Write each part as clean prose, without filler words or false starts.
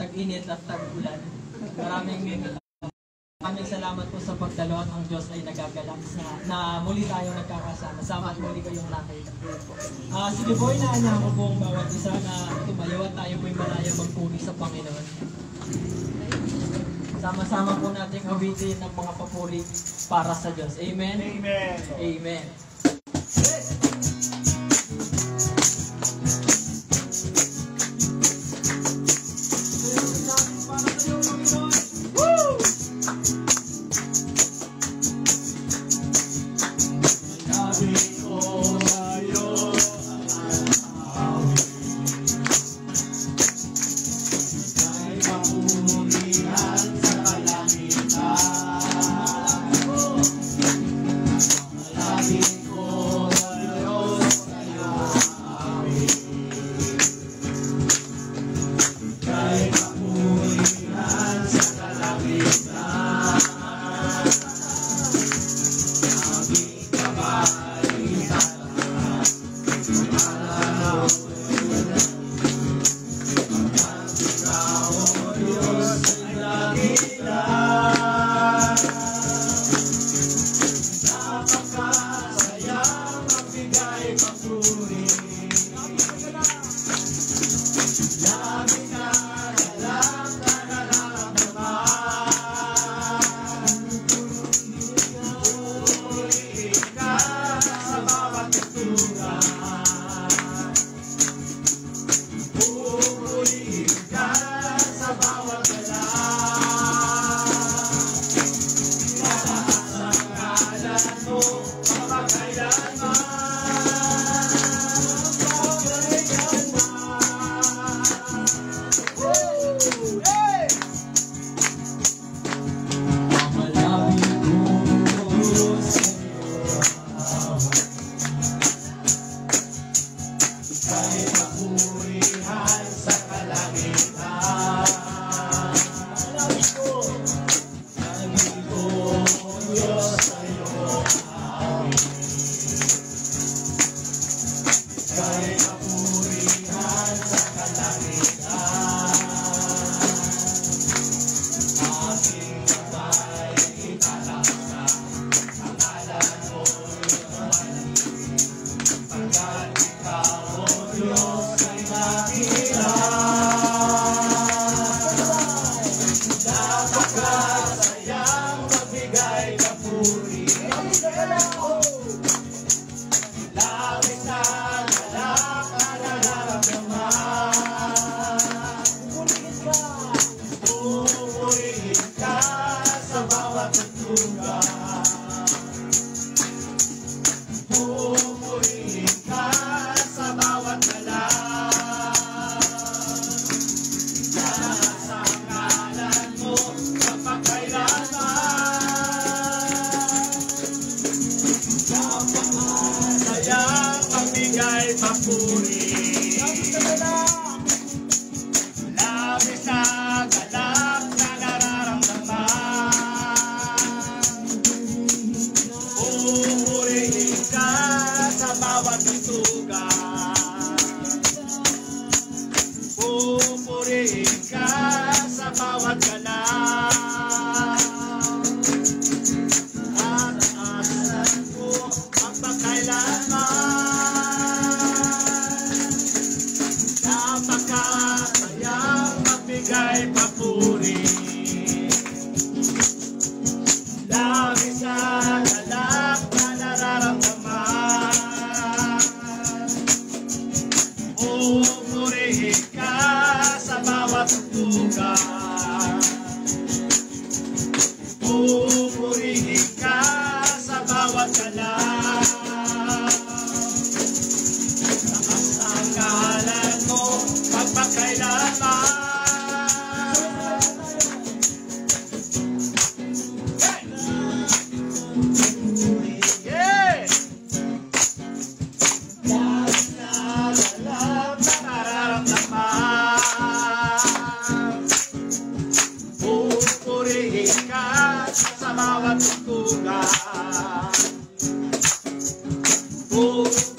tag-init at tag-ulan. Maraming salamat po sa pagdalo at ang Diyos ay nagagalak na muli tayong nagkakasama. Sama at muli kayong nakita. Sige po, inaanyahan ko po ang bawat isa na tumayo at tayo po'y malaya magpuri sa Panginoon. Sama-sama po nating awitin ang mga papuri para sa Diyos. Amen? Amen. Amen.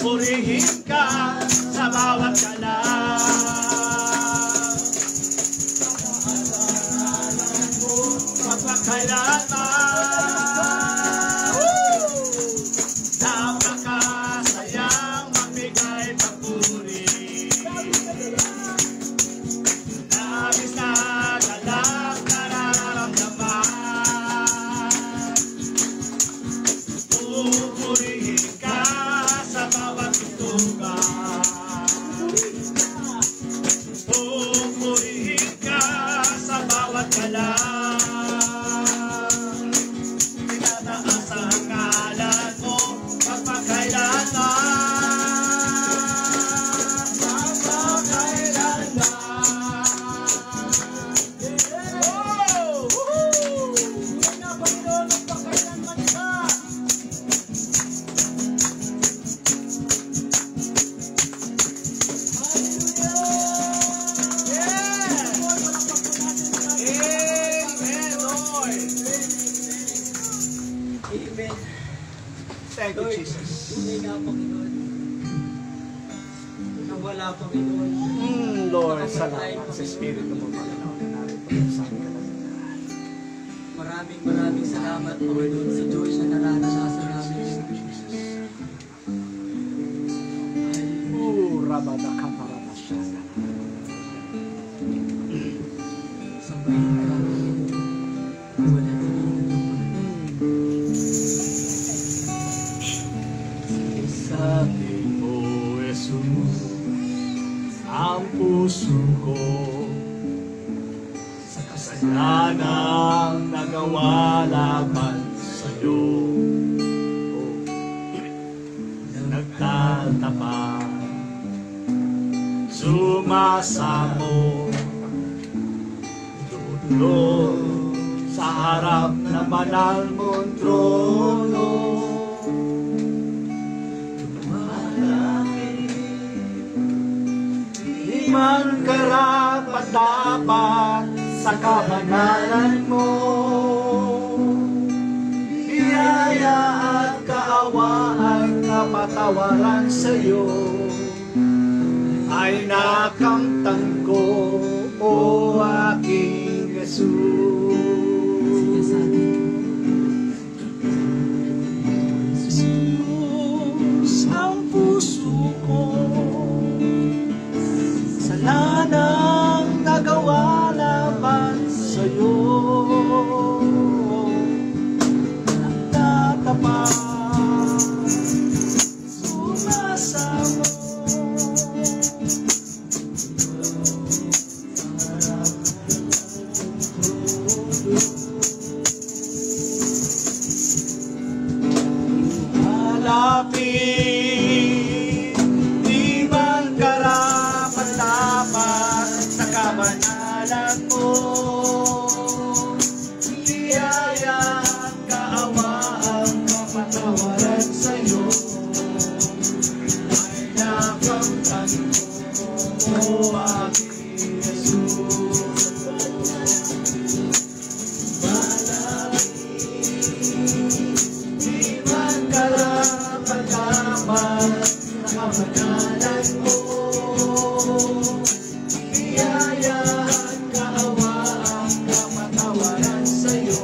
Purihin ka sa bawat galaw. Thank you, Jesus. Tunay na, Panginoon. Nawala, Panginoon. Lord, salamat sa Espiritu mo, Panginoon. Maraming salamat, Panginoon, sa Diyos na naranasan namin. Rabada kaparada siya. Sambahin ka, wala na Sabi mo, Jesus, ang puso ko sa kasalanang nagawa laban sa'yo. Nagtatapa, sumasamo, dulo sa harap na banal mong trono. Di man karapat-dapat sa kabanalan mo, biyaya at kaawaan, kapatawaran sa'yo ay nakamtan ko, o aking Jesus. Jesus, ang puso ko sa lanang nagawa laban sa'yo. Nagtatapat, sumasamo, malapit, di man karapat-dapat sa kabanalan mo, biyaya at kaawaan, kapatawaran sa'yo ay nakamtan ko, o aking Jesus. Di man karapat-dapat sa kabanalan mo, biyaya at kaawaan, kapatawaran sa'yo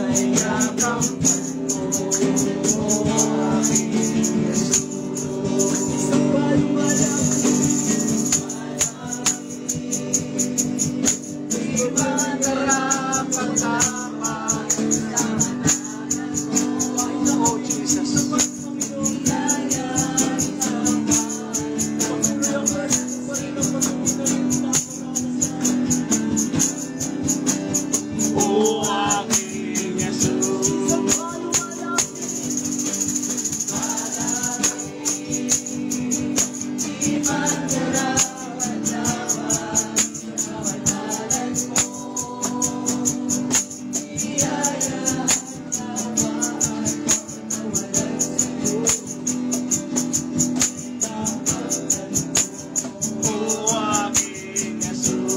ay nakamtan ko, o aking Jesus. Isang di man karapat-dapat sa oh, Jesus. O aking Jesus.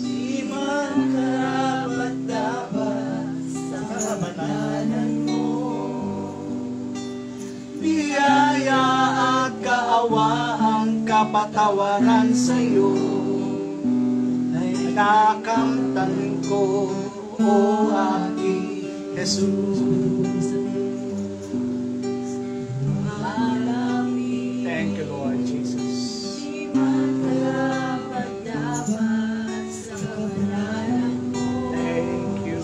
Di man karapat-dapat sa kabanalan mo, biyaya kapatawaran sa'yo ay nakamtan ko, o aking Jesus. Thank you, Lord Jesus. Thank you.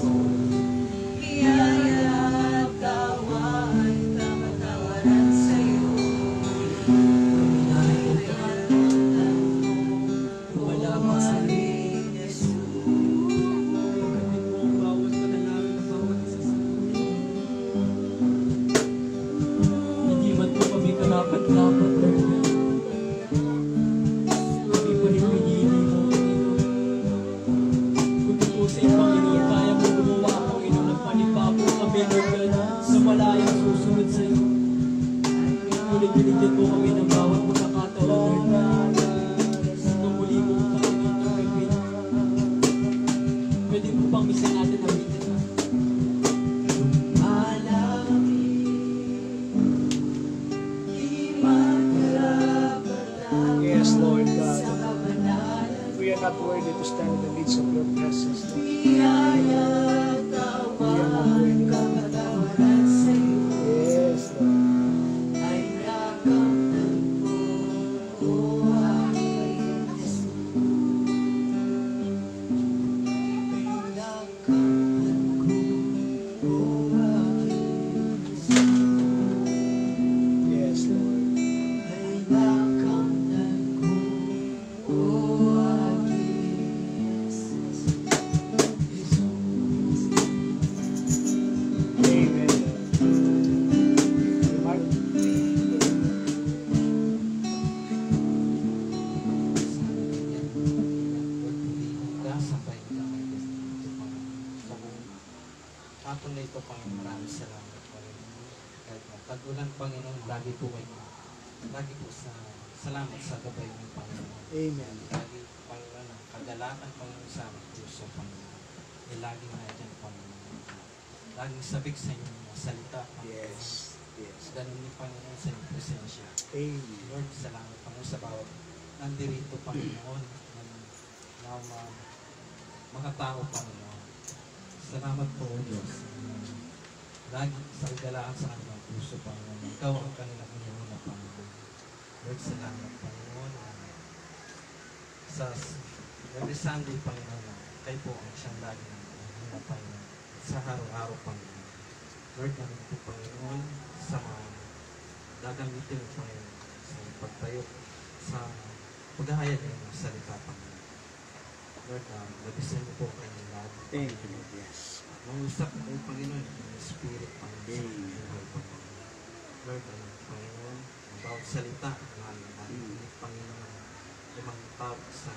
Wala not worthy to stand in the midst of your presence, Lord. We are not worthy. Yes, Lord. Yes, Lord. Amen. Mark? Hapon na ito, Panginoon, maraming salamat, Panginoon. Kahit tag-ulan, Panginoon, lagi po kayo. Lagi po salamat sa gabay ng Panginoon. Amen. Lagi, Panginoon, ang kagalakan, Panginoon, sa aming puso, Panginoon. E lagi na dyan, Panginoon. Laging sabik sa inyong mga salita, Panginoon. Yes. Yes. Ganun ni Panginoon sa inyong presensya. Amen. Lord, salamat, Panginoon, sa bawat nandirito, Panginoon, na mga tao, Panginoon. Salamat po, Diyos. Lagi sa kagalaan sa kanilang puso, Panginoon. Ikaw ang kanilang inuuna, Panginoon. Lord, salamat, Panginoon. Sa every Sunday, Panginoon, kayo po ang siyang lagi ng inuuna, Panginoon. Sa araw-araw, Panginoon. Lord, namin po, Panginoon, sa mga gagamitin, Panginoon, sa pagtayo, sa paghahayag ng mga salita, Panginoon. Lord, labisan niyo po kanyang lahat. Thank you, Lord. Yes. Mangusap po, Panginoon, yung Spirit, Panginoon. Amen. Lord, Panginoon, ang bawat salita ng Panginoon, limang tao sa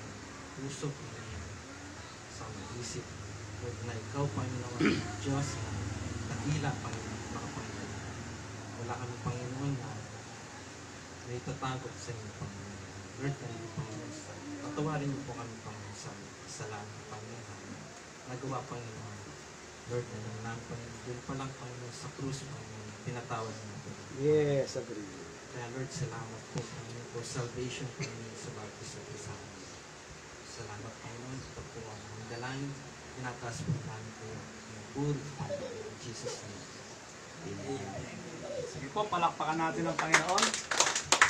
puso, Panginoon, sa isip. Lord, na ikaw, Panginoon, Diyos, na dakila, Panginoon, Panginoon. Wala kami, Panginoon, na may tatagok sa inyo, Panginoon. Lord, kanina, Panginoon, patawarin niyo po kami, Panginoon, sa kasalanan, Panginoon, nagawa, Panginoon. Lord, naman, Panginoon, doon pa lang, Panginoon, sa krus, Panginoon, pinatawad niyo po. Yes, agree. Kaya, Lord, salamat po, Panginoon, for salvation, Panginoon, sa bawat isa't isa. Salamat, Panginoon, ito po ang dalangin, tinataas po namin po yung puri, Panginoon, in Jesus' name. Amen. Sige po, palakpakan natin ang Panginoon.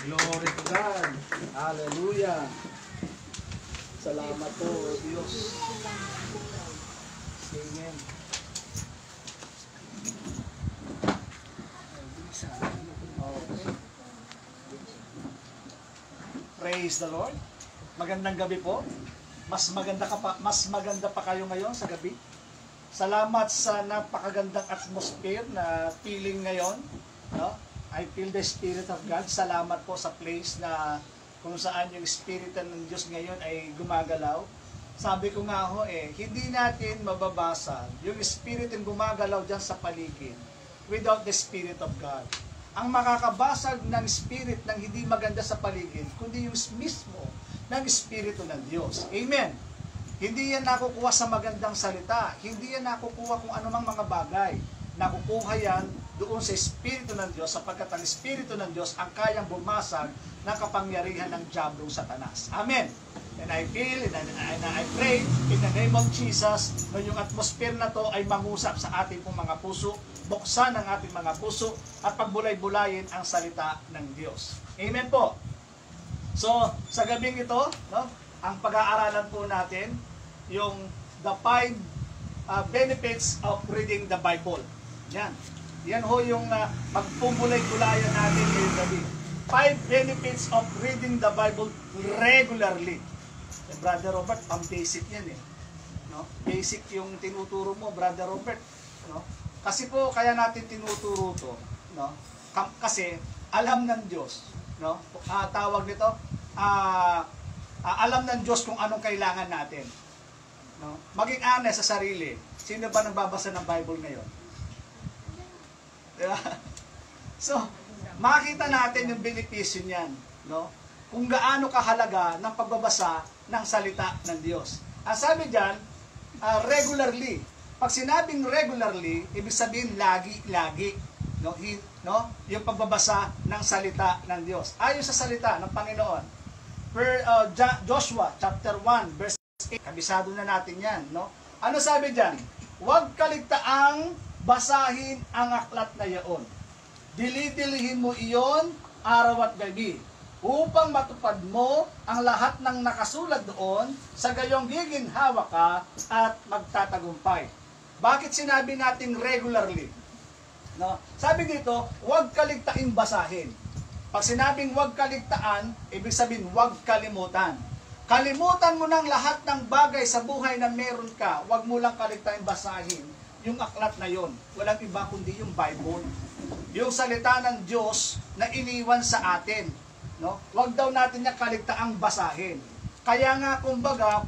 Glory to God. Hallelujah. Salamat po, O Diyos. Amen. Okay. Praise the Lord. Magandang gabi po. Mas maganda pa kayo ngayon sa gabi. Salamat sa napakagandang atmosphere na feeling ngayon, no? I feel the Spirit of God. Salamat po sa place na kung saan yung Spirit ng Diyos ngayon ay gumagalaw. Sabi ko nga ho hindi natin mababasa yung Spirit yung gumagalaw dyan sa paligid without the Spirit of God. Ang makakabasag ng Spirit ng hindi maganda sa paligid, kundi yung mismo ng Espiritu ng Diyos. Amen. Hindi yan nakukuha sa magandang salita. Hindi yan nakukuha kung anumang mga bagay. Nakukuha yan doon sa Espiritu ng Diyos, sapagkat ang Espiritu ng Diyos ang kayang bumasag ng kapangyarihan ng Diablong Satanas. Amen. And I feel, and I pray in the name of Jesus na yung atmosphere na to ay mangusap sa ating pong mga puso, buksan ang ating mga puso, at pagbulay-bulayin ang salita ng Diyos. Amen po. So, sa gabing ito, no, ang pag-aaralan po natin, yung the 5 benefits of reading the Bible. Yan. Yan ho yung magpumulay-bulayan natin ngayong gabi. 5 benefits of reading the Bible regularly. Brother Robert, ang basic yan no? Basic yung tinuturo mo, Brother Robert. No? Kasi po, kaya natin tinuturo to. No? Kasi, alam ng Diyos. No? Tawag nito, alam ng Diyos kung anong kailangan natin. No? Maging honest sa sarili. Sino ba nagbabasa ng Bible ngayon? Diba? So, makita natin yung benepisyo niyan, no? Kung gaano kahalaga ng pagbabasa ng salita ng Diyos. Ang sabi diyan, regularly. Pag sinabing regularly, ibig sabihin lagi, no? Yung pagbabasa ng salita ng Diyos. Ayon sa salita ng Panginoon. Joshua chapter 1 verse Kabisado na natin yan, no? Ano sabi dyan? Huwag kaligtaang basahin ang aklat na iyon. Dili-dilihin mo iyon araw at gabi, upang matupad mo ang lahat ng nakasulat doon, sa gayong giginhawa ka at magtatagumpay. Bakit sinabi natin regularly? No? Sabi dito, huwag kaligtaing basahin. Pag sinabing huwag kaligtaan, ibig sabihin huwag kalimutan. Kalimutan mo ng lahat ng bagay sa buhay na meron ka. Huwag mo lang kaligtaing basahin yung aklat na yon. Walang iba kundi yung Bible. Yung salita ng Diyos na iniwan sa atin. No? Huwag daw natin niya kaligtaang basahin. Kaya nga, kumbaga,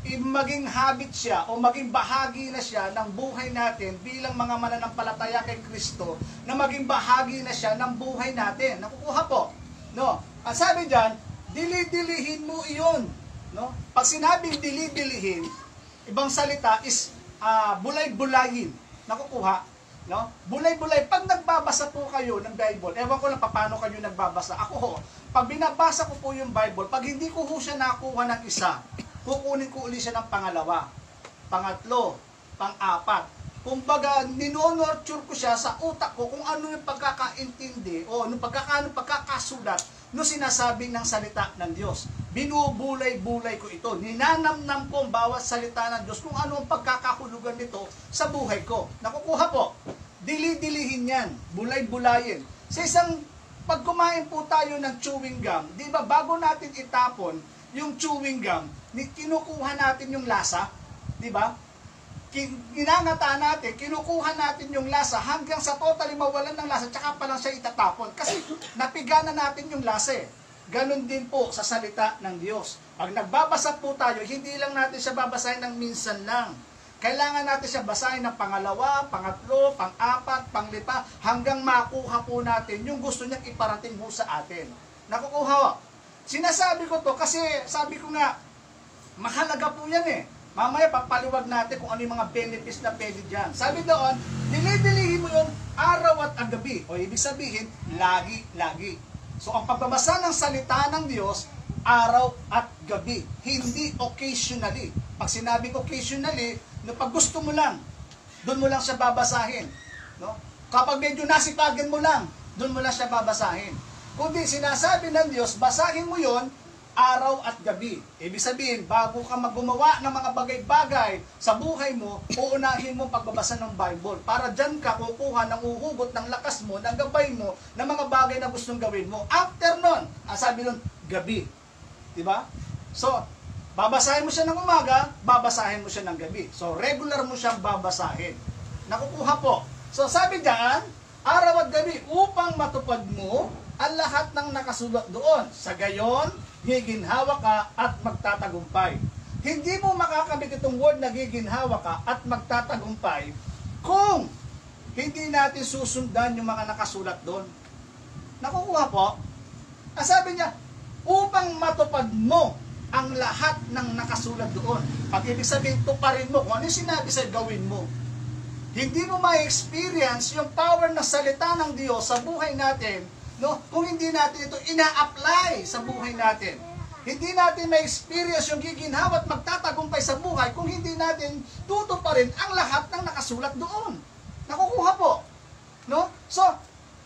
maging habit siya o maging bahagi na siya ng buhay natin bilang mga mananampalataya kay Kristo, na maging bahagi na siya ng buhay natin. Nakukuha po. No? At sabi diyan, dili-dilihin mo iyon. No? Pag sinabing dili-dilihin, ibang salita is bulay-bulayin. Nakukuha? No? Bulay-bulay. Pag nagbabasa po kayo ng Bible, ewan ko lang paano kayo nagbabasa. Ako ho, pag binabasa ko po yung Bible, pag hindi ko ho siya nakuha ng isa, kukunin ko uli siya ng pangalawa, pangatlo, pang-apat. Kumbaga, nino-nurture ko siya sa utak ko kung ano yung pagkakaintindi o ano pagkakasulat no sinasabing ng salita ng Diyos. Binubulay-bulay ko ito. Ninanamnam ko ang bawat salita ng Diyos kung ano ang pagkakahulugan nito sa buhay ko. Nakukuha po. Dili-dilihin yan. Bulay-bulayin. Sa isang, pag kumain po tayo ng chewing gum, di ba bago natin itapon yung chewing gum, kinukuha natin yung lasa, di ba? Ginangata natin, kinukuha natin yung lasa hanggang sa totally mawalan ng lasa, tsaka pa lang siya itatapon. Kasi napiga na natin yung lasa eh. Ganon din po sa salita ng Diyos. Pag nagbabasa po tayo, hindi lang natin siya babasahin ng minsan lang. Kailangan natin siya basahin ng pangalawa, pangatlo, pang-apat, panglima, hanggang makuha po natin yung gusto niyang iparating po sa atin. Nakukuha ho. Sinasabi ko to kasi sabi ko nga, mahalaga po yan eh. Mamaya papaliwag natin kung ano yung mga benefits na pwede dyan. Sabi doon, dili-dilihin mo yun araw at gabi. O ibig sabihin, lagi-lagi. So ang pagbabasa ng salita ng Diyos, araw at gabi. Hindi occasionally. Pag sinabing occasionally, no, pag gusto mo lang, doon mo lang siya babasahin. No? Kapag medyo nasipagan mo lang, doon mo lang siya babasahin. Kundi sinasabi ng Diyos, basahin mo yon araw at gabi. Ibig sabihin, bago ka maggumawa ng mga bagay-bagay sa buhay mo, uunahin mo pagbabasa ng Bible. Para dyan ka kukuha ng uhugot ng lakas mo, ng gabay mo, ng mga bagay na gustong gawin mo. After nun, sabi nun, gabi. Diba? So, babasahin mo siya ng umaga, babasahin mo siya ng gabi. So, regular mo siyang babasahin. Nakukuha po. So, sabi dyan, araw at gabi, upang matupad mo ang lahat ng nakasulat doon. Sa gayon, giginhawa ka at magtatagumpay. Hindi mo makakamit itong word na giginhawa ka at magtatagumpay kung hindi natin susundan yung mga nakasulat doon. Nakukuha po? Sabi niya, upang matupad mo ang lahat ng nakasulat doon. Pag ibig sabihin, tuparin mo kung ano yung sinabi sa'yo, gawin mo. Hindi mo ma-experience yung power na salita ng Diyos sa buhay natin, no? Kung hindi natin ito ina-apply sa buhay natin. Hindi natin ma-experience yung giginhawa at magtatagumpay sa buhay kung hindi natin tutuparin ang lahat ng nakasulat doon. Nakukuha po. No? So,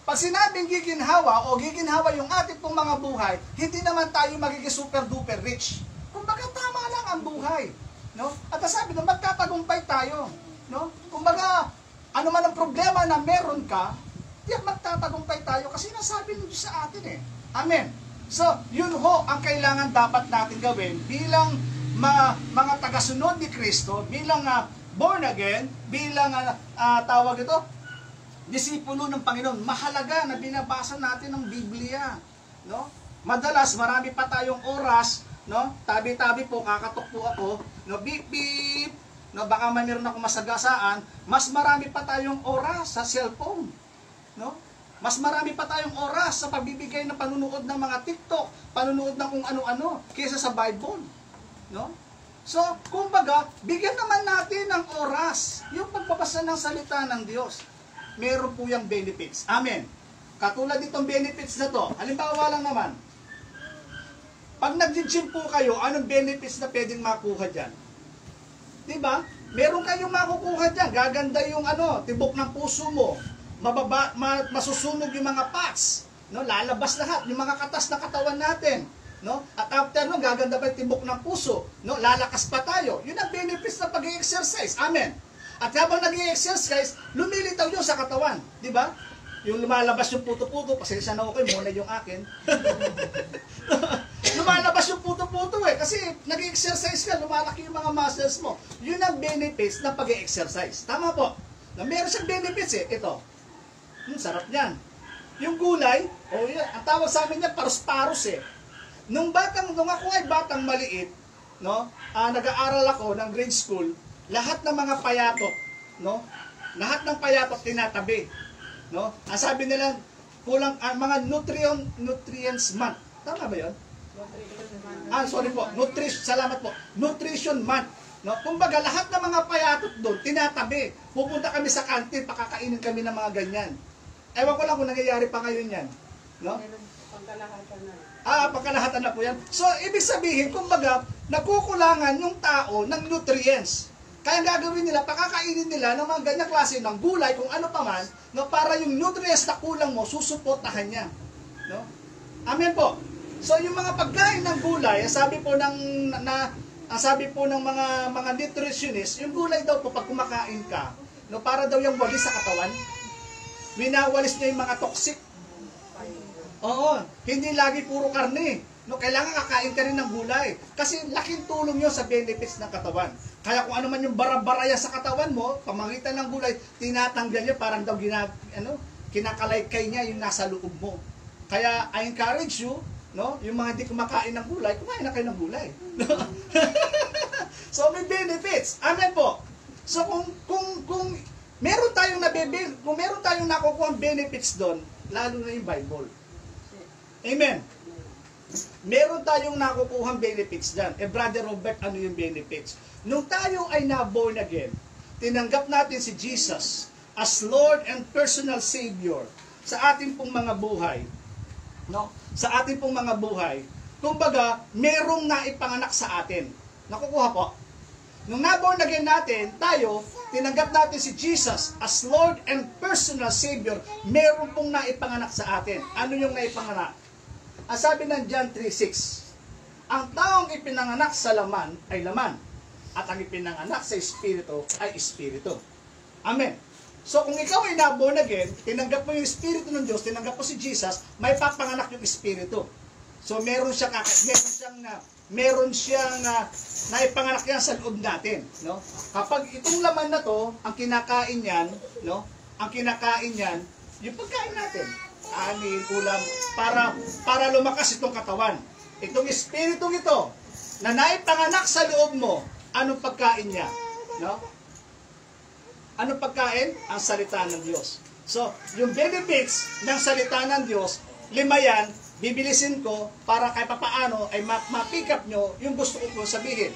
pag sinabing giginhawa o giginhawa yung ating pong mga buhay, hindi naman tayo magiging super-duper rich. Kumbaga, tama lang ang buhay. No? At sabi doon, magtatagumpay tayo. No? Kumbaga, ano man ang problema na meron ka, diyan magtatagumpay tayo kasi nasabi nyo sa atin eh. Amen. So, yun ho ang kailangan dapat natin gawin bilang mga tagasunod ni Kristo, bilang born again, bilang tawag ito, disipulo ng Panginoon. Mahalaga na binabasa natin ng Biblia. No? Madalas, marami pa tayong oras, no? Tabi-tabi po, kakatok po ako, no? Beep-beep, no? Baka mayroon ako masagasaan, mas marami pa tayong oras sa cellphone. No? Mas marami pa tayong oras sa pagbibigay ng panunood ng mga TikTok, panunood ng kung ano-ano, kaysa sa Bible. No? So, kumbaga, bigyan naman natin ng oras yung pagbabasa ng salita ng Diyos. Meron po yung benefits. Amen. Katulad itong benefits na to, halimbawa lang naman, pag Pag nag-gym po kayo, anong benefits na pwedeng makuha dyan? Diba? Meron kayong makukuha dyan. Gaganda yung tibok ng puso mo. Masusunog yung mga parts. No? Lalabas lahat yung mga katas na katawan natin. No? At after nun, gaganda pa yung tibok ng puso. No? Lalakas pa tayo. Yun ang benefits ng pag-exercise. Amen. At habang nag-exercise, lumilitaw yun sa katawan. Diba? Yung lumalabas yung puto-puto, pasensya na okay, muna yung akin. Lumalabas yung puto-puto kasi nag-exercise ka, lumalaki yung mga muscles mo. Yun ang benefits ng pag-exercise. Tama po. Na meron siyang benefits Ito. Sarap niyan. Yung gulay, ang tawag sa amin niya, paros-paros Nung ako ay batang maliit, no, nag-aaral ako ng grade school, lahat ng mga payatot, no, lahat ng payatot tinatabi. No? Ang sabi nila, kulang mga nutrients month. Tama ba 'yon? Sorry po. Salamat po. Nutrition month. No? Kumbaga lahat ng mga payatot doon tinatabi. Pupunta kami sa canteen, pakakainin kami ng mga ganyan. Ewan ko lang kung nangyayari pa ngayon 'yan. No? Pagkalahatan na. Pagkalahatan na po 'yan. So ibig sabihin, kumbaga nagkukulangan yung tao ng nutrients. Kaya gagawin nila, pakakainin nila ng mga ganyang klase ng gulay, kung ano pa man, no, para yung nutrients na kulang mo, susuportahan niya. No? Amen po. So yung mga pagkain ng gulay, sabi po ng mga nutritionists, yung gulay daw po pag kumakain ka, no, para daw yung walis sa katawan. Winawalis niya yung mga toxic. Oo, hindi lagi puro karne. No, kailangan kakain ka rin ng gulay. Kasi laking tulong yun sa benefits ng katawan. Kaya kung ano man yung barabaraya sa katawan mo, pamagitan ng gulay, tinatanggal niya, parang daw kinakalaykay niya yung nasa loob mo. Kaya I encourage you, no, yung mga hindi kumakain ng gulay, kumain na kayo ng gulay. So may benefits. Amen po. So kung meron tayong nakukuha benefits doon, lalo na yung Bible. Amen. Meron tayong nakukuhang benefits dyan. Brother Robert, ano yung benefits? Nung tayo ay na-born again, tinanggap natin si Jesus as Lord and personal Savior sa ating pong mga buhay. No? Sa ating pong mga buhay. Kumbaga, merong naipanganak sa atin. Nakukuha po. Nung na-born again natin, tayo, tinanggap natin si Jesus as Lord and personal Savior, meron pong naipanganak sa atin. Ano yung naipanganak? Ang sabi ng John 3:6, ang taong ipinanganak sa laman ay laman, at ang ipinanganak sa Espiritu ay Espiritu. Amen. So kung ikaw ay na-born again, tinanggap mo yung Espiritu ng Diyos, tinanggap mo si Jesus, may papanganak yung Espiritu. So meron siyang naipanganak yan sa loob natin. No? Kapag itong laman na to, ang kinakain yan, no? Ang kinakain yan, yung pagkain natin. Anin, ulam, para lumakas itong katawan. Itong espiritong ito, na naipanganak sa loob mo, anong pagkain niya? No? Anong pagkain? Ang salita ng Diyos. So, yung benefits ng salita ng Diyos, 5 yan, bibilisin ko para kahit papaano ay ma-pick up nyo yung gusto ko sabihin.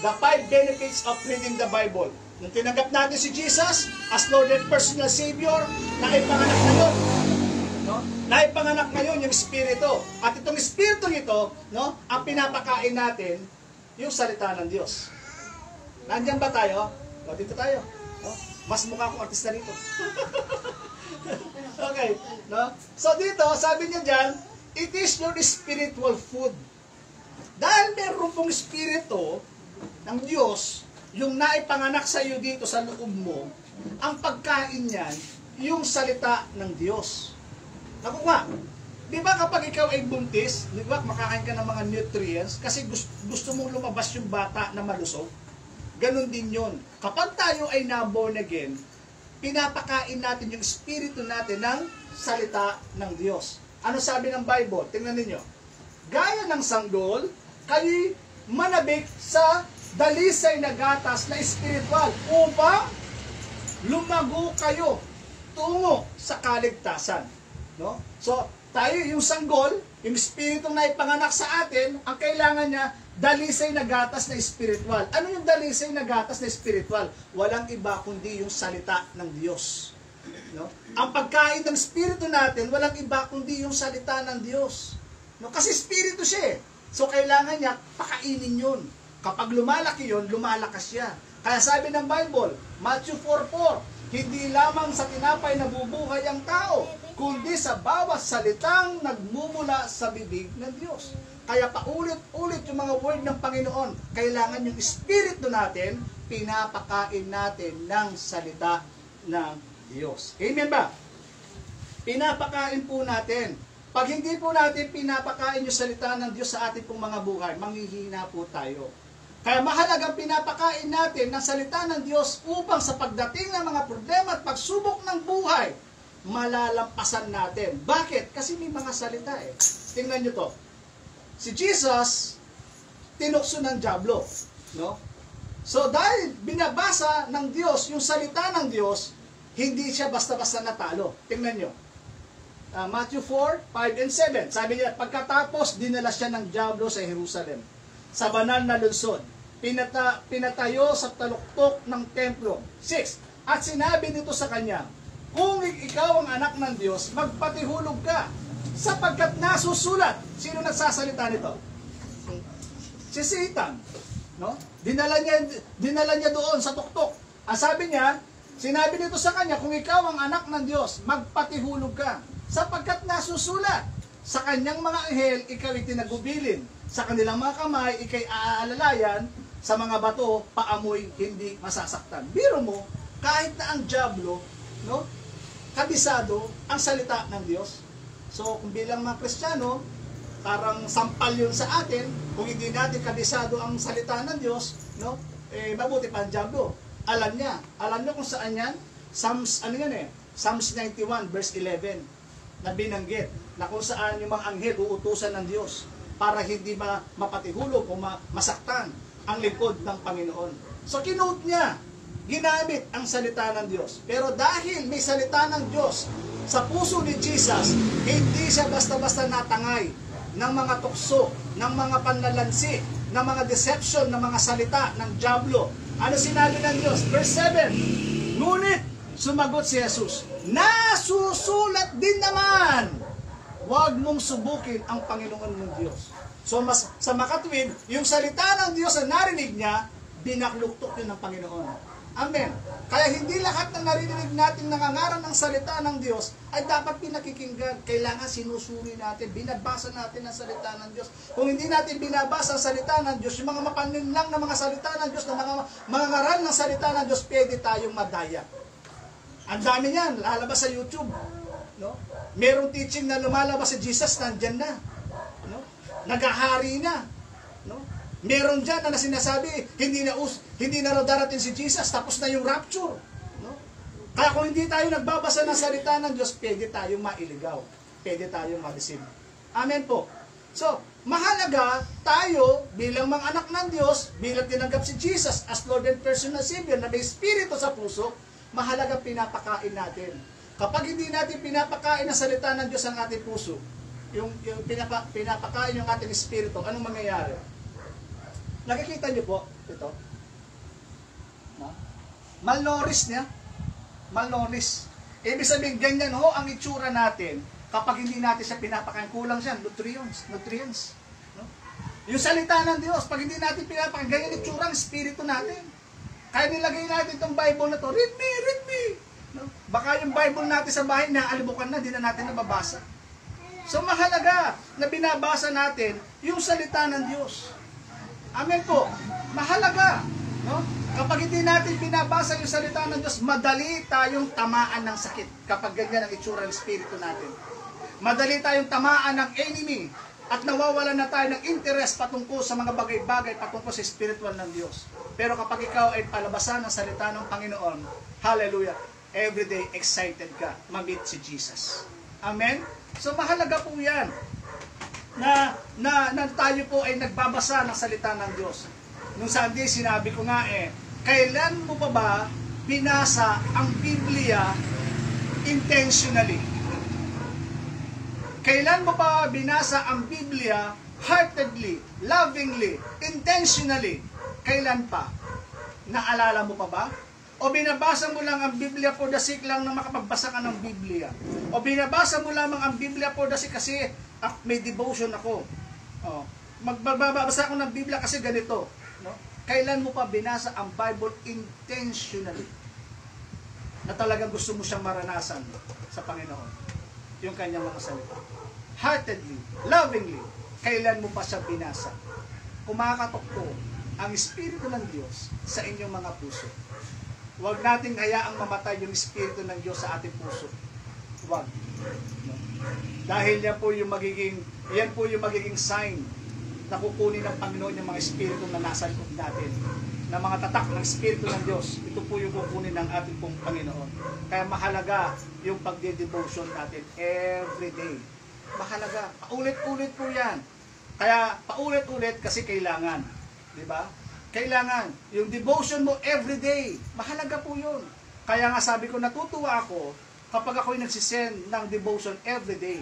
The 5 benefits of reading the Bible. Nung tinanggap natin si Jesus as Lord and personal Savior, naipanganak na yun. No? Naipanganak ngayon yung Espiritu. At itong Espiritu nito, no, ang pinapakain natin, yung salita ng Diyos. Nandiyan ba tayo? O, dito tayo. No? Mas mukha akong artista dito. Okay. No? So dito, sabi niya dyan, it is your spiritual food. Dahil meron pong Espiritu ng Diyos, yung naipanganak sa iyo dito sa loob mo, ang pagkain niyan, yung salita ng Diyos. Nakuha. Di ba kapag ikaw ay buntis, di ba makakain ka ng mga nutrients kasi gusto mong lumabas yung bata na malusog? Ganon din yun. Kapag tayo ay na-born again, pinapakain natin yung espiritu natin ng salita ng Diyos. Ano sabi ng Bible? Tingnan ninyo. Gaya ng sanggol, kayo'y manabik sa dalisay na gatas na espiritual upang lumago kayo tungo sa kaligtasan. No? So, tayo yung sanggol, yung espiritong naipanganak sa atin, ang kailangan niya, dalisay na gatas na espiritual. Ano yung dalisay na gatas na espiritual? Walang iba kundi yung salita ng Diyos. No? Ang pagkain ng espiritu natin, walang iba kundi yung salita ng Diyos. No? Kasi espiritu siya eh. So kailangan niya pakainin yun. Kapag lumalaki yun, lumalakas siya. Kaya sabi ng Bible, Matthew 4:4, hindi lamang sa tinapay nabubuhay ang tao, kundi sa bawat salitang nagmumula sa bibig ng Diyos. Kaya paulit-ulit yung mga word ng Panginoon. Kailangan yung espiritu natin, pinapakain natin ng salita ng Diyos. Amen ba? Pinapakain po natin. Pag hindi po natin pinapakain yung salita ng Diyos sa ating pong mga buhay, manghihina po tayo. Kaya mahalagang pinapakain natin ng salita ng Diyos upang sa pagdating ng mga problema at pagsubok ng buhay, malalampasan natin. Bakit? Kasi may mga salita eh. Tingnan nyo to. Si Jesus, tinukso ng dyablo. No? So dahil binabasa ng Diyos yung salita ng Diyos, hindi siya basta-basta natalo. Tingnan nyo. Matthew 4, 5 and 7. Sabi niya, pagkatapos dinala siya ng dyablo sa Jerusalem, sa banal na lungsod, pinatayo sa taluktok ng templo. 6. At sinabi nito sa kanya, kung ikaw ang anak ng Diyos, magpatihulog ka, sapagkat nasusulat. Sino nagsasalita nito? Si Satan. No? Dinala niya doon sa tuktok. Ang sabi niya, sinabi nito sa kanya, kung ikaw ang anak ng Diyos, magpatihulog ka, sapagkat nasusulat. Sa kanyang mga anghel, ikaw ay tinagubilin. Sa kanilang mga kamay, ikay aalalayan. Sa mga bato, paamoy, hindi masasaktan. Biro mo, kahit na ang dyablo, no, kabisado ang salita ng Diyos. So, kung bilang mga Kristiyano, parang sampal yun sa atin, kung hindi natin kabisado ang salita ng Diyos, no, mabuti pa ang dyablo. Alam niya kung saan yan? Psalms 91 verse 11 na binanggit na kung saan yung mga anghel uutusan ng Diyos para hindi mapatihulog o masaktan ang likod ng Panginoon. So kinote niya, ginamit ang salita ng Diyos. Pero dahil may salita ng Diyos sa puso ni Jesus, hindi siya basta-basta natangay ng mga tukso, ng mga panlalansi, ng mga deception, ng mga salita ng dyablo. Ano sinabi ng Diyos? Verse 7, ngunit sumagot si Jesus, nasusulat din naman, huwag mong subukin ang Panginoon mong Diyos. So sa makatwid, yung salita ng Diyos na narinig niya, binakluktok yun ng Panginoon. Amen. Kaya hindi lahat ng naririnig natin nangangaral ng salita ng Diyos ay dapat pinakikinggan. Kailangan sinusuri natin, binabasa natin ang salita ng Diyos. Kung hindi natin binabasa ang salita ng Diyos, yung mga mapaninlang na mga salita ng Diyos, na mga ngaral ng salita ng Diyos, pwede tayong madaya. Ang dami niyan, lalabas sa YouTube. No? Merong teaching na lumalabas sa Jesus, nandyan na. No? Nagahari na. No? Meron dyan na sinasabi, hindi na raw darating si Jesus, tapos na yung rapture. No? Kaya kung hindi tayo nagbabasa ng salita ng Diyos, pwede tayong mailigaw. Pwede tayong ma-deceive. Amen po. So, mahalaga tayo bilang mga anak ng Diyos, bilang tinanggap si Jesus as Lord and Personal Savior na may Espiritu sa puso, mahalaga pinapakain natin. Kapag hindi natin pinapakain ang salita ng Diyos ang ating puso, yung pinapakain yung ating Espiritu, anong mangyayari? Nakikita niyo po, ito. No? Malnourished niya. Malnourished. Ibig sabihin, ganyan ho ang itsura natin kapag hindi natin siya pinapakain. Kulang siya, nutrients. No? Yung salita ng Diyos, pag hindi natin pinapakain, ganyan itsura ang espiritu natin. Kaya nilagay natin itong Bible na to, read me. No? Baka yung Bible natin sa bahay, naalibukan na, di na natin nababasa. So mahalaga na binabasa natin yung salita ng Diyos. Amen po. Mahalaga. No? Kapag hindi natin binabasa yung salita ng Diyos, madali tayong tamaan ng sakit kapag ganyan ang itsura ng espiritu natin. Madali tayong tamaan ng enemy at nawawalan na tayo ng interest patungkol sa mga bagay-bagay patungkol sa spiritual ng Diyos. Pero kapag ikaw ay palabasan ng salita ng Panginoon, hallelujah, everyday excited ka ma-meet si Jesus. Amen? So mahalaga po yan. Na tayo po ay nagbabasa ng salita ng Diyos. Nung Sunday, sinabi ko nga kailan mo pa ba binasa ang Biblia intentionally? Kailan mo pa binasa ang Biblia heartedly, lovingly, intentionally? Kailan pa? Naalala mo pa ba? O binabasa mo lang ang Biblia for the sake lang na makapagbasa ka ng Biblia? O binabasa mo lamang ang Biblia for the sake kasi may devotion ako. Magbabasa ako ng Biblia kasi ganito. No? Kailan mo pa binasa ang Bible intentionally? Na talagang gusto mo siyang maranasan sa Panginoon. Yung kanyang mga salita. Heartedly, lovingly, kailan mo pa siya binasa? Kumakatok po ang Espiritu ng Diyos sa inyong mga puso. Huwag nating hayaang mamatay yung Espiritu ng Diyos sa ating puso. Huwag. No? Dahil yan po yung magiging sign na kukunin ng Panginoon yung mga Espiritu na nasa likod natin. Na mga tatak ng Espiritu ng Diyos, ito po yung kukunin ng ating pong Panginoon. Kaya mahalaga yung pagde-devotion natin every day. Mahalaga. Paulit-ulit po yan. Kaya paulit-ulit kasi kailangan. Diba? Kailangan. Yung devotion mo every day. Mahalaga po yun. Kaya nga sabi ko, natutuwa ako kapag ako'y nagsisend ng devotion every day.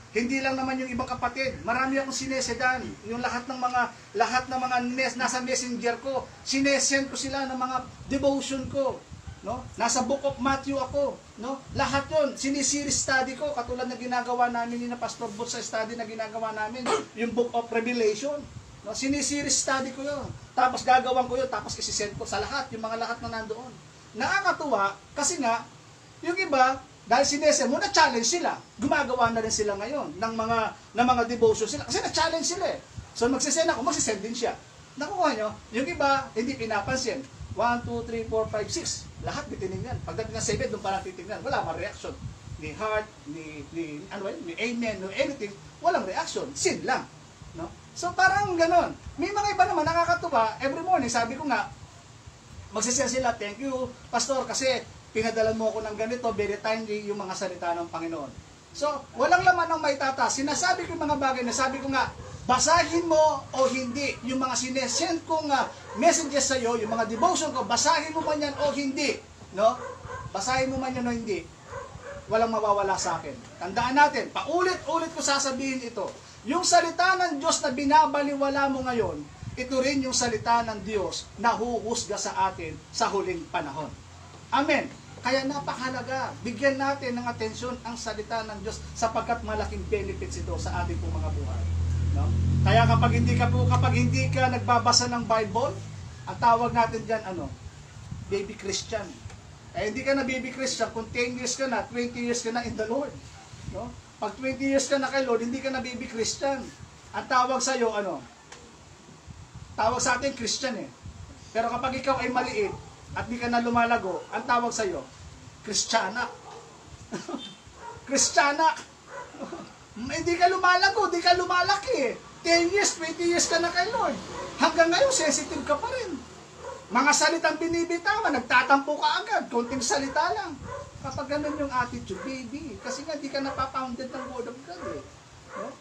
Hindi lang naman yung ibang kapatid. Marami akong sinesedan. Yung lahat ng mga nasa messenger ko, sinesend ko sila ng mga devotion ko. No? Nasa Book of Matthew ako. No? Lahat yun, sinisiris study ko. Katulad na ginagawa namin ni Pastor Boots sa study na ginagawa namin. Yung Book of Revelation. No? Sinisiris study ko yun. Tapos gagawin ko yun. Tapos isisend ko sa lahat. Yung mga lahat na nandoon. Nakakatuwa kasi nga, yung iba, dahil sinesend mo, na-challenge sila. Gumagawa na rin sila ngayon ng mga devotion sila. Kasi na-challenge sila eh. So magsisend ako, magsisend din siya. Nakuha nyo, yung iba, hindi pinapansin. 1, 2, 3, 4, 5, 6. Lahat titinignan. Pagdating ng 7, doon parang titignan. Wala mang reaction. Ni heart, ni amen, no anything. Walang reaction. Sin lang. No? So parang ganon. May mga iba naman nakakatuwa. Every morning, sabi ko nga, magsisend sila, thank you, Pastor, kasi pinadalan mo ako ng ganito, very timely yung mga salita ng Panginoon. So, walang laman ng maitataas. Sinasabi ko yung mga bagay na sabi ko nga, basahin mo o hindi, yung mga sinesend kong messages sa iyo, yung mga devotion ko, basahin mo man yan o hindi. No? Basahin mo man yan o hindi. Walang mawawala sa akin. Tandaan natin, paulit-ulit ko sasabihin ito. Yung salita ng Diyos na binabaliwala mo ngayon, ito rin yung salita ng Diyos na huhusga sa atin sa huling panahon. Amen. Kaya napakahalaga, bigyan natin ng atensyon ang salita ng Diyos sapagkat malaking benefits ito sa ating pong mga buhay. No? Kaya kapag hindi ka nagbabasa ng Bible, ang tawag natin diyan baby Christian. Hindi ka na baby Christian kung 10 years ka na, 20 years ka na in the Lord. No? Pag 20 years ka na kay Lord, hindi ka na baby Christian. Ang tawag sa iyo Tawag sa atin Christian eh. Pero kapag ikaw ay maliit, at di ka na lumalago, ang tawag sa iyo, Kristiyana. Kristiyana. Hindi ka lumalago, di ka lumalaki. 10 years, 20 years ka na kay Lord. Hanggang ngayon, sensitive ka pa rin. Mga salitang binibitawan, nagtatampo ka agad, konting salita lang. Kapag ganun yung attitude, baby, kasi nga di ka napapounded ng Word of God eh. No?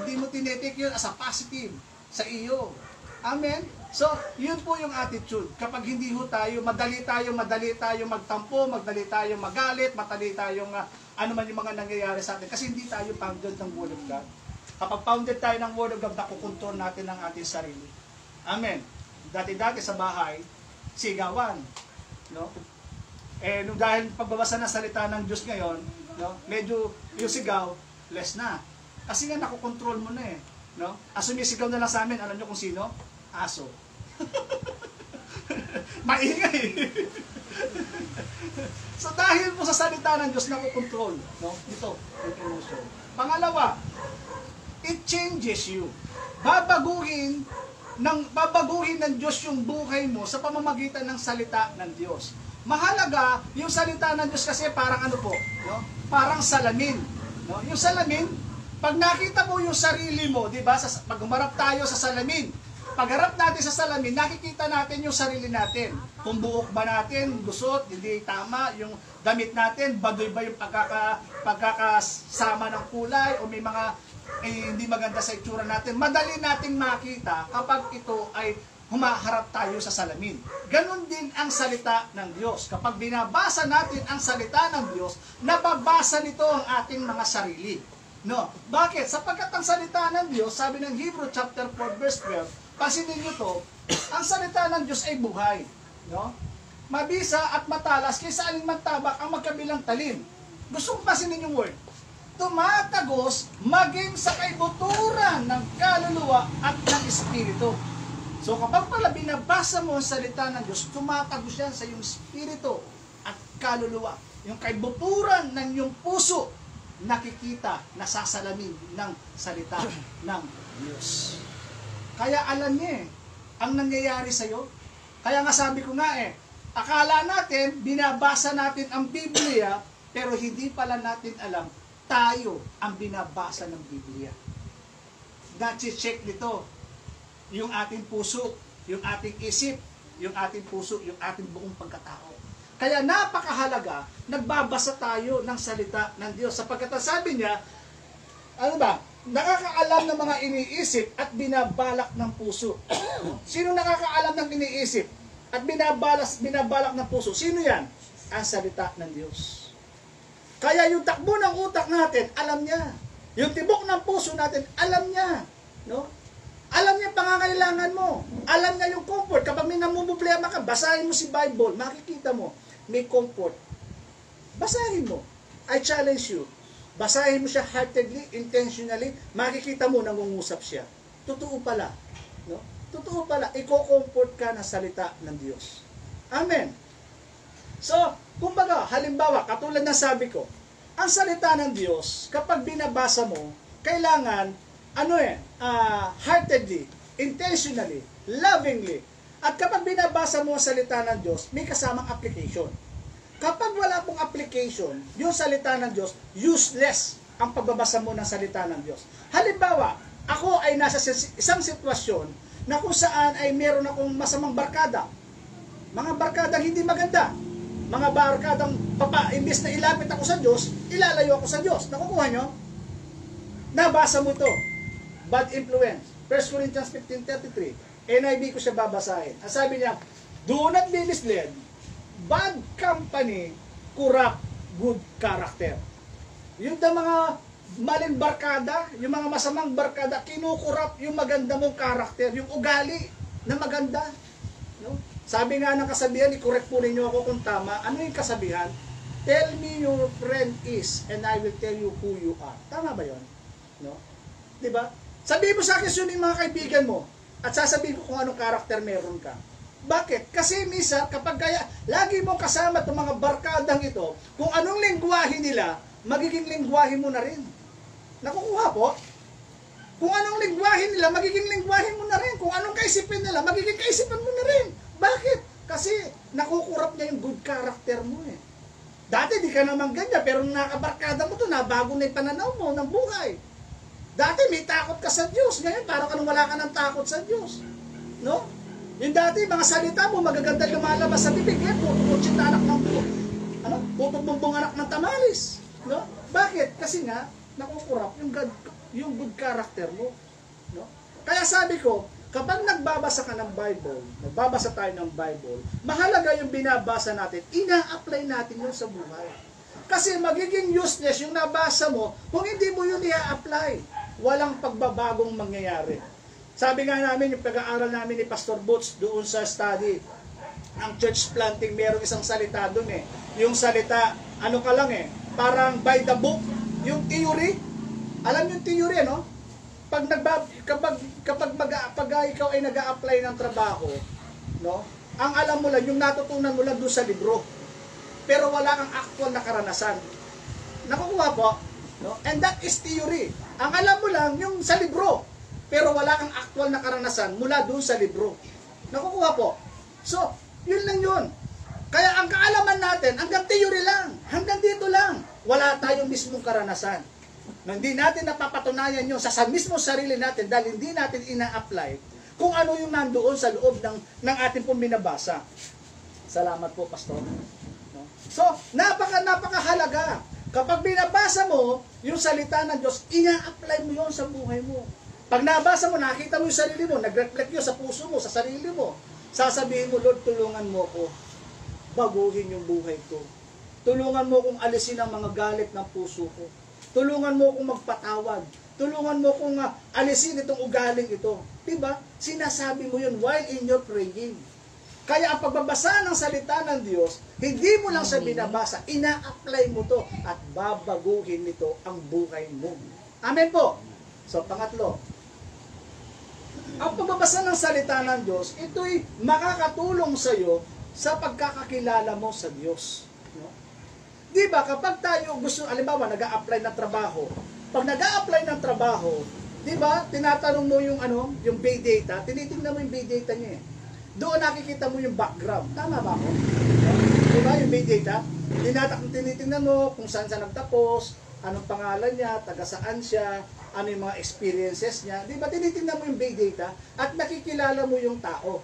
Hindi mo tinitake yun as a positive sa iyo. Amen? So, yun po yung attitude. Kapag hindi ho tayo, madali tayo magtampo, madali tayo magalit, madali tayong ano man yung mga nangyayari sa atin. Kasi hindi tayo founded ng Word of God. Kapag founded tayo ng Word of God, nakukontrol natin ang ating sarili. Amen? Dati-dati sa bahay, sigawan. No? Nung dahil pagbabasa ng salita ng Diyos ngayon, no, medyo yung sigaw, less na. Kasi nga nakukontrol mo na eh. No? Sumisigaw na lang sa amin, alam nyo kung sino? Aso. Maingay. So dahil po sa salita ng Diyos nakukontrol, no? Ito, yung emotion. Pangalawa, it changes you. Babaguhin ng Diyos yung buhay mo sa pamamagitan ng salita ng Diyos. Mahalaga, yung salita ng Diyos kasi parang no? Parang salamin. No? Yung salamin, pag nakita mo yung sarili mo, di ba? Pag humarap tayo sa salamin, pagharap natin sa salamin, nakikita natin yung sarili natin. Kung buhok ba natin, gusot, hindi tama, yung damit natin, baduy ba yung pagkakasama ng kulay, o may mga hindi maganda sa itsura natin. Madali nating makita kapag ito ay humaharap tayo sa salamin. Ganon din ang salita ng Diyos. Kapag binabasa natin ang salita ng Diyos, nababasa nito ang ating mga sarili. No? Bakit? Sapagkat ang salita ng Diyos, sabi ng Hebrew chapter 4 verse 12, pasinin nyo to, ang salita ng Diyos ay buhay. No? Mabisa at matalas kaysa aling tabak ang magkabilang talim. Gusto kong pasinin yung word. tumatagos maging sa kaibuturan ng kaluluwa at ng espiritu. So kapag pala binabasa mo ang salita ng Diyos, tumatagos yan sa iyong espiritu at kaluluwa. Yung kaibuturan ng iyong puso, nakikita, nasasalamin ng salita ng Diyos. Kaya alam niya ang nangyayari sa iyo. Kaya nga sabi ko nga akala natin, binabasa natin ang Biblia, pero hindi pala natin alam, tayo ang binabasa ng Biblia. Na-check nito, yung ating puso, yung ating isip, yung ating puso, yung ating buong pagkatao. Kaya napakahalaga, nagbabasa tayo ng salita ng Diyos. Sapagkat sabi niya, nakakaalam ng mga iniisip at binabalak ng puso. Sino nakakaalam ng iniisip at binabalak ng puso? Sino yan? Ang salita ng Diyos. Kaya yung takbo ng utak natin, alam niya. Yung tibok ng puso natin, alam niya. No? Alam niya yung pangangailangan mo. Alam niya yung comfort. Kapag may namumblema ka, basahin mo si Bible, makikita mo, may comfort. Basahin mo. I challenge you. Basahin mo siya heartedly, intentionally, makikita mo nangungusap siya. Totoo pala. No? Totoo pala, i-comfort ka ng salita ng Diyos. Amen. So, kumbaga, halimbawa, katulad na sabi ko, ang salita ng Diyos, kapag binabasa mo, kailangan, heartedly, intentionally, lovingly. At kapag binabasa mo ang salita ng Diyos, may kasamang application. Kapag wala pong application, yung salita ng Diyos, useless ang pagbabasa mo ng salita ng Diyos. Halimbawa, ako ay nasa isang sitwasyon na kung saan ay meron akong masamang barkada. Mga barkadang hindi maganda. Mga barkadang imbes na ilapit ako sa Diyos, ilalayo ako sa Diyos. Nakukuha nyo? Nabasa mo ito. Bad influence. 1 Corinthians 15:33. NIV ko siya babasahin. Ang sabi niya, do not be misled. Bad company corrupt good character. Yung mga maling barkada, yung mga masamang barkada, kinukurap yung maganda mong karakter, yung ugali na maganda. No? Sabi nga ng kasabihan, i-correct po ninyo ako kung tama. Ano yung kasabihan? Tell me your friend is and I will tell you who you are. Tama ba yun? No? Diba? Sabihin mo sa akin yun yung mga kaibigan mo at sasabihin ko kung anong karakter meron ka. Bakit? Kasi misa, kapag kaya, lagi mong kasama itong mga barkadang ito, kung anong lengguwahe nila, magiging lengguwahe mo na rin. Nakukuha po? Kung anong lengguwahe nila, magiging lengguwahe mo na rin. Kung anong kaisipin nila, magiging kaisipan mo na rin. Bakit? Kasi nakukurap niya yung good character mo eh. Dati di ka naman ganyan, pero nung nakabarkada mo to, nabago na yung pananaw mo ng buhay. Dati may takot ka sa Diyos, ngayon parang anong wala ka ng takot sa Diyos. No? Yung dati, mga salita mo, magaganda lumalabas sa bibig, putong anak ng putong bumbong anak ng tamalis. No? Bakit? Kasi nga, nakukurap yung good character mo. No? Kaya sabi ko, kapag nagbabasa ka ng Bible, nagbabasa tayo ng Bible, mahalaga yung binabasa natin, ina-apply natin yun sa buhay. Kasi magiging useless yung nabasa mo kung hindi mo yun i-apply. Walang pagbabagong mangyayari. Sabi nga namin, yung pag-aaral namin ni Pastor Boots doon sa study, ang church planting, merong isang salita doon eh. Yung salita, ano ka lang eh, parang by the book, yung theory. Alam yung theory, no? Kapag ikaw ay nag-a-apply ng trabaho, no? Ang alam mo lang, yung natutunan mo lang doon sa libro. Pero wala kang actual na karanasan. Nakukuha po? No? And that is theory. Ang alam mo lang, yung sa libro. Pero wala kang actual na karanasan mula doon sa libro. Nakukuha po? So, yun lang yun. Kaya ang kaalaman natin, hanggang theory lang. Hanggang dito lang. Wala tayong mismong karanasan. Na hindi natin napapatunayan yun sa mismong sarili natin dahil hindi natin ina-apply kung ano yung nandoon sa loob ng ating pong binabasa. Salamat po, Pastor. No? So, napakahalaga. Kapag binabasa mo yung salita ng Diyos, ina-apply mo yun sa buhay mo. Pag nabasa mo, nakita mo yung sarili mo, nag-reflect yun sa puso mo, sa sarili mo. Sasabihin mo, Lord, tulungan mo ko. Baguhin yung buhay ko. Tulungan mo kong alisin ang mga galit ng puso ko. Tulungan mo kong magpatawad. Tulungan mo kong alisin itong ugaling ito. Diba? Sinasabi mo yun while in your praying. Kaya ang pagbabasa ng salita ng Diyos, hindi mo lang siya binabasa, ina-apply mo to at babaguhin nito ang buhay mo. Amen po. So, pangatlo, ang pagbabasa ng salita ng Diyos, ito'y makakatulong sa iyo sa pagkakakilala mo sa Diyos. No? Di ba, kapag tayo gusto, alimbawa, nag-a-apply ng trabaho, pag nag-a-apply ng trabaho, di ba, tinatanong mo yung bay data, tinitingnan mo yung bay data niya eh. Doon nakikita mo yung background. Tama ba ako? Di ba, yung bay data? Tinitingnan mo kung saan siya nagtapos, anong pangalan niya, taga saan siya, ano yung mga experiences niya. Di ba, tinitingnan mo yung bay data at nakikilala mo yung tao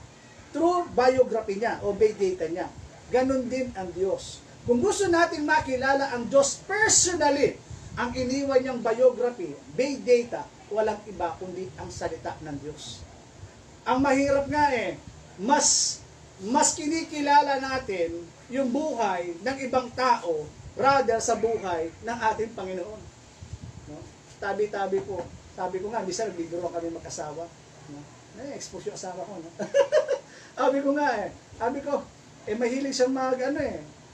through biography niya o bay data niya. Ganon din ang Diyos. Kung gusto natin makilala ang Diyos personally, ang iniwan niyang biography, bay data, walang iba kundi ang salita ng Diyos. Ang mahirap nga mas kinikilala natin yung buhay ng ibang tao rather sa buhay ng ating Panginoon. No? Tabi-tabi po. Sabi ko nga, minsan nagbibiro kami mag-asawa. No? Expose yung asawa ko. No? Sabi ko nga mahilig siyang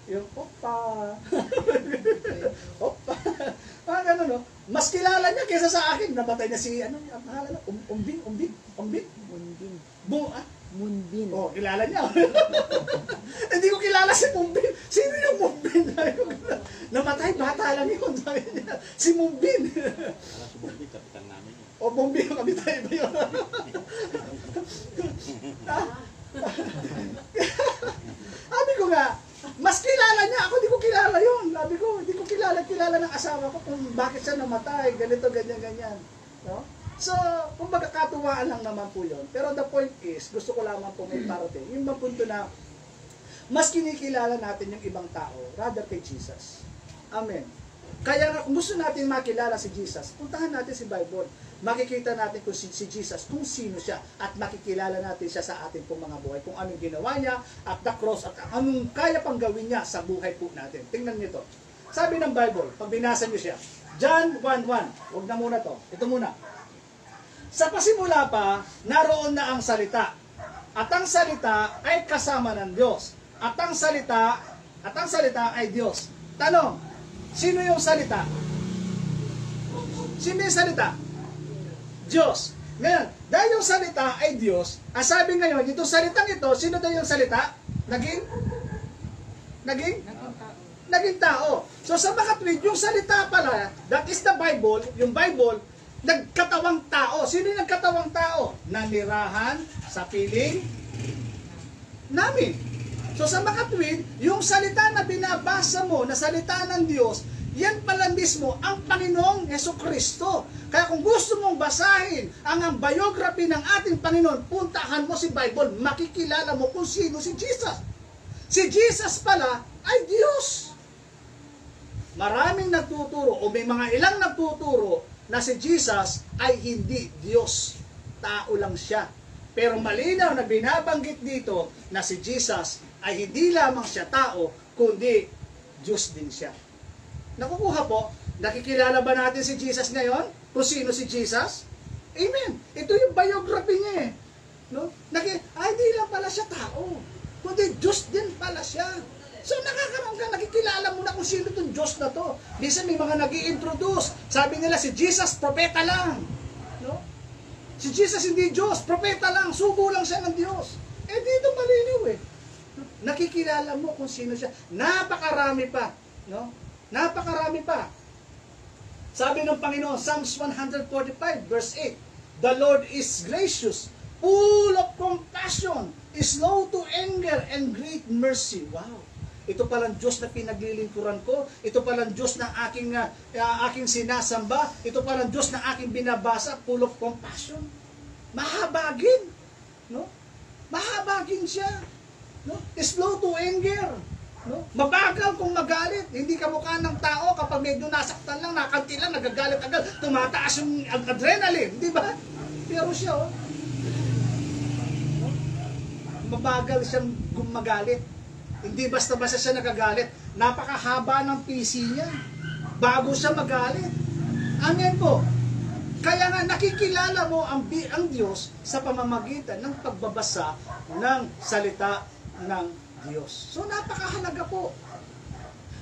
yung opa. Opa. Gano'n, no? Mas kilala niya kaysa sa akin. Nabatay niya si, ang pangalan na? Umbin. Munbin. Oh, kilala niya. Hindi ko kilala si Munbin. Sino yung Munbin? Namatay, bata lang yun. Sabi niya, si Munbin. Si Munbin, kapitan namin yun. O, Munbin, yung kapitan ba yun? Sabi ko nga, mas kilala niya. Ako di ko kilala yun. Sabi ko, hindi ko kilala ng asawa ko kung bakit siya namatay. Ganito, ganyan. No? So, kung magkakatuwaan lang naman po yun. Pero the point is, gusto ko lamang po may parating. Yung bang punto na, mas kinikilala natin yung ibang tao rather kay Jesus. Amen. Kaya kung gusto natin makilala si Jesus, puntahan natin si Bible. Makikita natin kung si Jesus, kung sino siya, at makikilala natin siya sa ating pong mga buhay. Kung anong ginawa niya, at the cross, at anong kaya pang gawin niya sa buhay po natin. Tingnan niyo to. Sabi ng Bible, pag binasa niyo siya, John 1:1. Huwag na muna to. Ito muna. Sa pasimula pa, naroon na ang salita. At ang salita ay kasama ng Diyos. At ang salita ay Diyos. Tanong, sino yung salita? Sino yung salita? Diyos. Ngayon, dahil yung salita ay Diyos, sabi ngayon, itong salitang ito, sino daw yung salita? Naging tao. So sa makatwid, yung salita pala, that is the Bible, yung Bible, nagkatawang tao. Sino yung nagkatawang tao? Nanirahan sa piling namin. So sa makatwid, yung salita na binabasa mo, na salita ng Diyos, yan pala mismo ang Panginoong Jesucristo. Kaya kung gusto mong basahin ang biography ng ating Panginoon, puntahan mo si Bible, makikilala mo kung sino si Jesus. Si Jesus pala ay Diyos. Maraming nagtuturo o may mga ilang nagtuturo na si Jesus ay hindi Diyos. Tao lang siya. Pero malinaw na binabanggit dito na si Jesus ay hindi lamang siya tao, kundi Diyos din siya. Nakukuha po? Nakikilala ba natin si Jesus ngayon? Kung sino si Jesus? Amen. Ito yung biography niya eh. No? Hindi lang pala siya tao, kundi Diyos din pala siya. So nakakaroon ka, nakikilala mo na kung sino itong Diyos na to. Minsan may mga nag-i-introduce. Sabi nila si Jesus, propeta lang. No? Si Jesus hindi Diyos, propeta lang, sugo lang siya ng Diyos. Dito malinaw eh. Nakikilala mo kung sino siya. Napakarami pa. No? Napakarami pa. Sabi ng Panginoon, Psalms 145 verse 8, the Lord is gracious, full of compassion, slow to anger, and great mercy. Wow! Ito palang Diyos na pinaglilingkuran ko. Ito palang Diyos na aking sinasamba. Ito palang Diyos na aking binabasa, full of compassion. Mahabagin. No? Mahabagin siya. No? Slow to anger. No? Mabagal kung magalit. Hindi ka mukha ng tao kapag medyo nasaktan lang, nakanti lang, nagagalit agad, tumataas yung adrenaline. Di ba? Pero siya, no? Mabagal siyang gumagalit. Hindi basta-basta siya nagagalit. Napakahaba ng PC niya bago siya magalit. Amen po. Kaya nga nakikilala mo ang Diyos sa pamamagitan ng pagbabasa ng salita ng Diyos. So napakahalaga po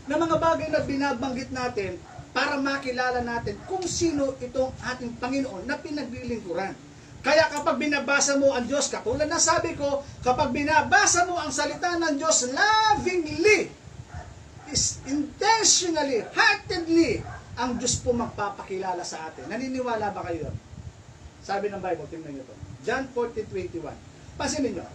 na mga bagay na binabanggit natin para makilala natin kung sino itong ating Panginoon na pinaglilingkuran. Kaya kapag binabasa mo ang Diyos, katulad na sabi ko, kapag binabasa mo ang salita ng Diyos lovingly, is intentionally, heartedly, ang Diyos po magpapakilala sa atin. Naniniwala ba kayo? Sabi ng Bible, tingnan nyo ito. John 14:21. Pansinin nyo,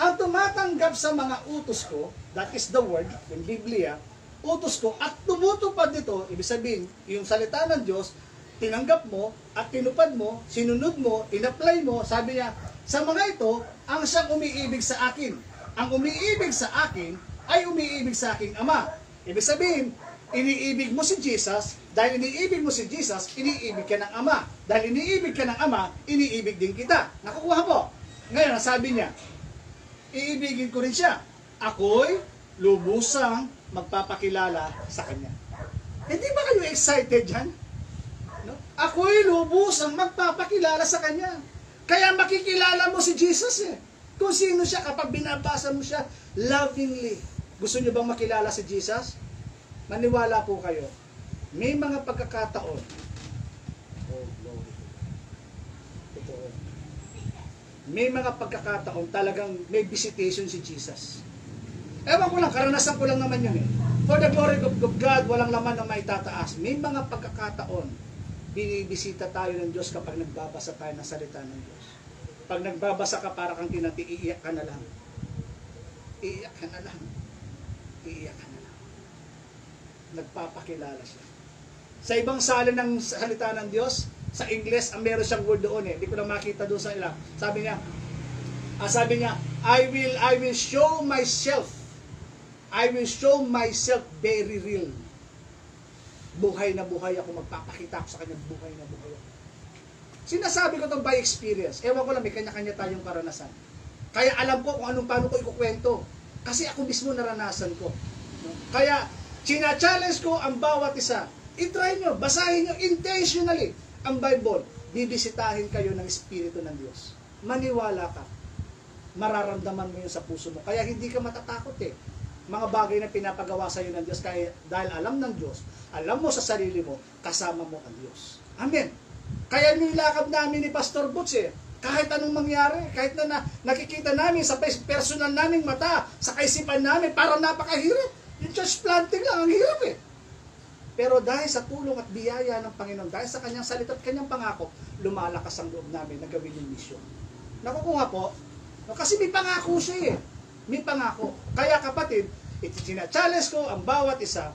ang tumatanggap sa mga utos ko, that is the word, yung Biblia, utos ko, at tumutupad nito, ibig sabihin, yung salita ng Diyos, tinanggap mo, at tinupad mo, sinunod mo, in-apply mo, sabi niya, sa mga ito, ang siyang umiibig sa akin. Ang umiibig sa akin, ay umiibig sa aking Ama. Ibig sabihin, iniibig mo si Jesus, dahil iniibig mo si Jesus, iniibig ka ng Ama. Dahil iniibig ka ng Ama, iniibig din kita. Nakukuha po. Ngayon, sabi niya, iibigin ko rin siya. Ako'y lubusang magpapakilala sa Kanya. Hindi ba kayo excited dyan? No? Ako'y lubusang magpapakilala sa Kanya. Kaya makikilala mo si Jesus eh. Kung sino siya kapag binabasa mo siya lovingly. Gusto niyo bang makilala si Jesus? Maniwala po kayo. May mga pagkakataon. Oh, glory. Totoo. May mga pagkakataon talagang may visitation si Jesus. Ewan ko lang, karanasan ko lang naman yun eh. For the glory of God, walang laman na maitataas. May mga pagkakataon, binibisita tayo ng Diyos kapag nagbabasa tayo ng salita ng Diyos. Pag nagbabasa ka, para kang tinati, iiyak ka na lang. Iiyak ka na lang. Iiyak ka na lang. Nagpapakilala siya. Sa ibang salin ng salita ng Diyos, sa Ingles, ang meron siyang word doon eh. Hindi ko lang makita doon sa ilang. Sabi niya, I will show myself. I will show myself very real. Buhay na buhay ako, magpapakita ako sa kanya, buhay na buhay ako. Sinasabi ko ito by experience. Ewan ko lang, may kanya-kanya tayong karanasan. Kaya alam ko kung paano ko ikukwento. Kasi ako mismo naranasan ko. Kaya, china-challenge ko ang bawat isa. I-try nyo, basahin nyo intentionally ang Bible. Bibisitahin kayo ng Espiritu ng Diyos. Maniwala ka. Mararamdaman mo yun sa puso mo. Kaya hindi ka matatakot eh. Mga bagay na pinapagawa sa iyo ng Diyos, kaya dahil alam ng Diyos, alam mo sa sarili mo, kasama mo ang Diyos. Amen. Kaya nilakad namin ni Pastor Butch eh, kahit anong mangyari, kahit na nakikita namin sa personal naming mata, sa kaisipan namin, parang napakahirap. Yung church planting lang, ang hirap eh. Pero dahil sa tulong at biyaya ng Panginoon, dahil sa kanyang salita at kanyang pangako, lumalakas ang loob namin na gawin yung mission. Nakukuha po, kasi may pangako siya eh. May pangako. Kaya kapatid, challenge ko ang bawat isa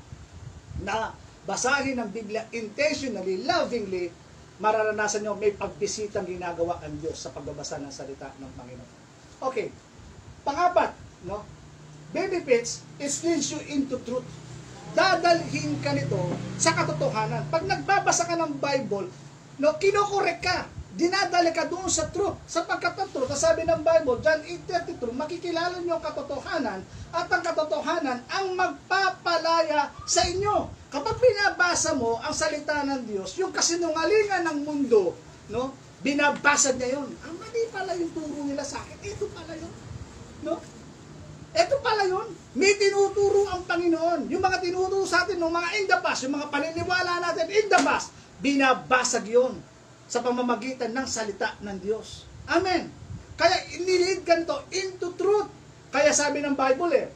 na basahin ang Biblia intentionally, lovingly, mararanasan nyo may pagbisitang ginagawa ang Diyos sa pagbabasa ng salita ng Panginoon. Okay. Pangapat, no? Benefits, it leads you into truth. Dadalhin ka nito sa katotohanan. Pag nagbabasa ka ng Bible, no, kinokorek ka. Dinadali ka doon sa truth. Sapagkat ang truth, sabi ng Bible, John 8:32, makikilala niyo ang katotohanan at ang katotohanan ang magpapalaya sa inyo. Kapag binabasa mo ang salita ng Diyos, yung kasinungalingan ng mundo, no, binabasa niya yun. Ang mali pala yung turo nila sa akin. Ito pala yun. No? Ito pala yun. May tinuturo ang Panginoon. Yung mga tinuturo sa atin, yung mga in the past, yung mga paniniwala natin in the past, binabasag yun sa pamamagitan ng salita ng Diyos. Amen. Kaya inilid ka nito into truth. Kaya sabi ng Bible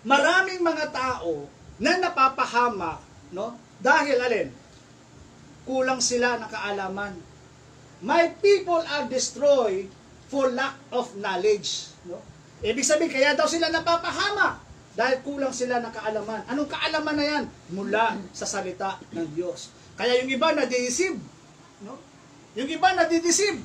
maraming mga tao na napapahamak, no? Dahil alin? Kulang sila ng kaalaman. My people are destroyed for lack of knowledge, no? Ibig sabihin, kaya daw sila napapahamak dahil kulang sila ng kaalaman. Anong kaalaman na yan? Mula sa salita ng Diyos. Kaya yung iba na-deceive, no? Yung iba nadideceive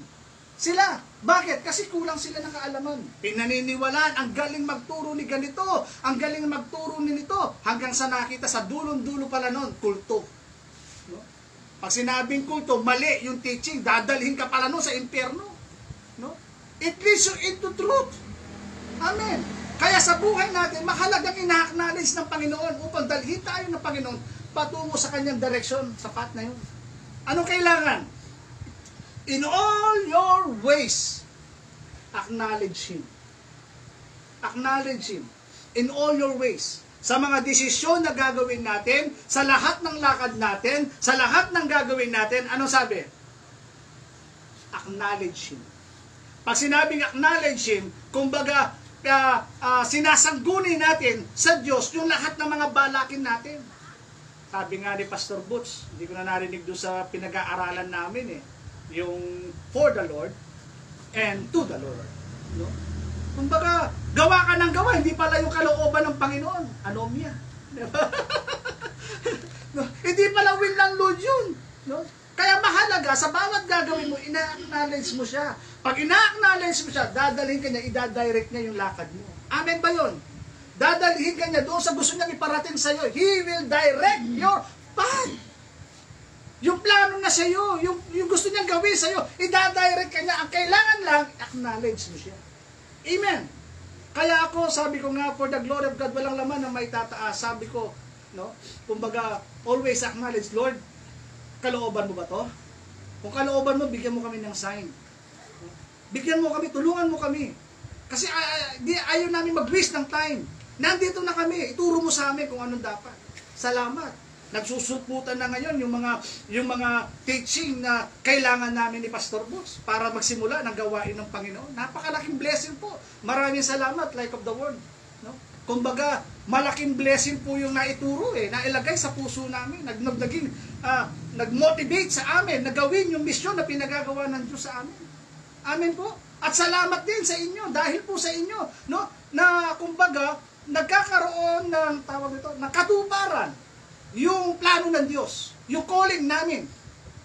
sila. Bakit? Kasi kulang sila ng kaalaman. Pinaniniwalaan, ang galing magturo ni ganito, ang galing magturo ni nito, hanggang sa nakita sa dulong-dulo pala nun, kulto. No? Pag sinabing kulto, mali yung teaching, dadalhin ka pala nun sa impyerno. No? It leads you into truth. Amen. Kaya sa buhay natin, mahalagang ina-acknowledge ng Panginoon upang dalhin tayo ng Panginoon patungo sa kanyang direksyon. Sapat na yun. Anong kailangan? In all your ways, acknowledge Him. Acknowledge Him in all your ways. Sa mga desisyon na gagawin natin, sa lahat ng lakad natin, sa lahat ng gagawin natin, ano sabi? Acknowledge Him. Pag sinabing acknowledge Him, kumbaga, sinasangguni natin sa Diyos yung lahat ng mga balakin natin. Sabi nga ni Pastor Butch, hindi ko na narinig doon sa pinag-aaralan namin yung for the Lord and to the Lord. No? Kumbaga, gawa ka ng gawa, hindi pala yung kalooban ng Panginoon. Anomia. No? Hindi pala will ng Lord yun. No? Kaya mahalaga, sa bawat gagawin mo, ina-acknowledge mo siya. Pag ina-acknowledge mo siya, dadalhin ka niya, ida-direct niya yung lakad mo. Amen ba yun? Dadalhin ka niya doon sa gusto niyang iparating sa iyo. He will direct your path. Yung plano na sa iyo, yung gusto niyang gawin sa iyo, ida-direct ka niya. Ang kailangan lang, acknowledge mo siya. Amen. Kaya ako, sabi ko nga, for the glory of God, walang laman na may tataas. Sabi ko, no? Kumbaga, always acknowledge, Lord, kalooban mo ba to? Kung kalooban mo, bigyan mo kami ng sign. Bigyan mo kami, tulungan mo kami. Kasi ayaw namin mag-waste ng time. Nandito na kami, ituro mo sa amin kung anong dapat. Salamat. Nagsusuputan na ngayon yung mga teaching na kailangan namin ni Pastor Butch para magsimula ng gawain ng Panginoon. Napakalaking blessing po. Maraming salamat, Light of the World. No? Kumbaga, malaking blessing po yung naituro nailagay sa puso namin. Nag-motivate sa amin na gawin yung misyon na pinagagawa ng Diyos sa amin. Amen po. At salamat din sa inyo dahil po sa inyo, no? Na kumbaga nagkakaroon ng tawag nito, ng katuparan yung plano ng Diyos, yung calling namin.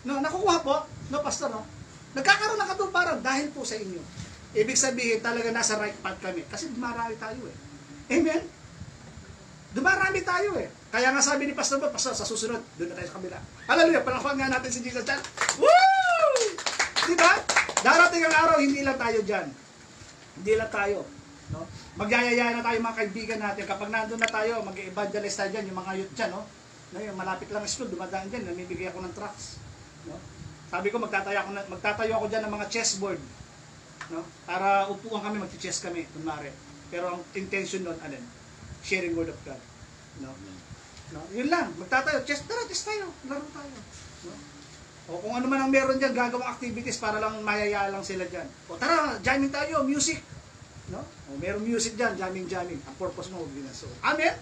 No, nakukuha po, no pastor, no? Nagkakaroon ng katuparan dahil po sa inyo. Ibig sabihin talaga nasa right path kami kasi dumarami tayo Amen. Dumarami tayo Kaya nga sabi ni Pastor, Pastor, sa susunod, doon na tayo sa kabila. Hallelujah, palakpakan nga natin si Jesus dyan. Woo! Diba? Darating ang araw, hindi lang tayo dyan. Hindi lang tayo. No? Magyayaya na tayo mga kaibigan natin. Kapag nandun na tayo, mag-evangelize tayo dyan, yung mga youth dyan, no? Ngayon, malapit lang school, dumadaan dyan, namibigay ako ng tracts. No? Sabi ko, magtatayo ako dyan ng mga chessboard. No? Para upuan kami, mag-chess kami, kunwari. Pero ang intention nun, sharing word of God. No? No? Yun lang, magtatayo, chess, tara, chess tayo, laro tayo. No? O kung ano man ang meron dyan, gagawang activities para lang mayaya lang sila dyan. O tara, jamming tayo, music. No? O meron music dyan, jamming. Ang purpose mo, so, amen?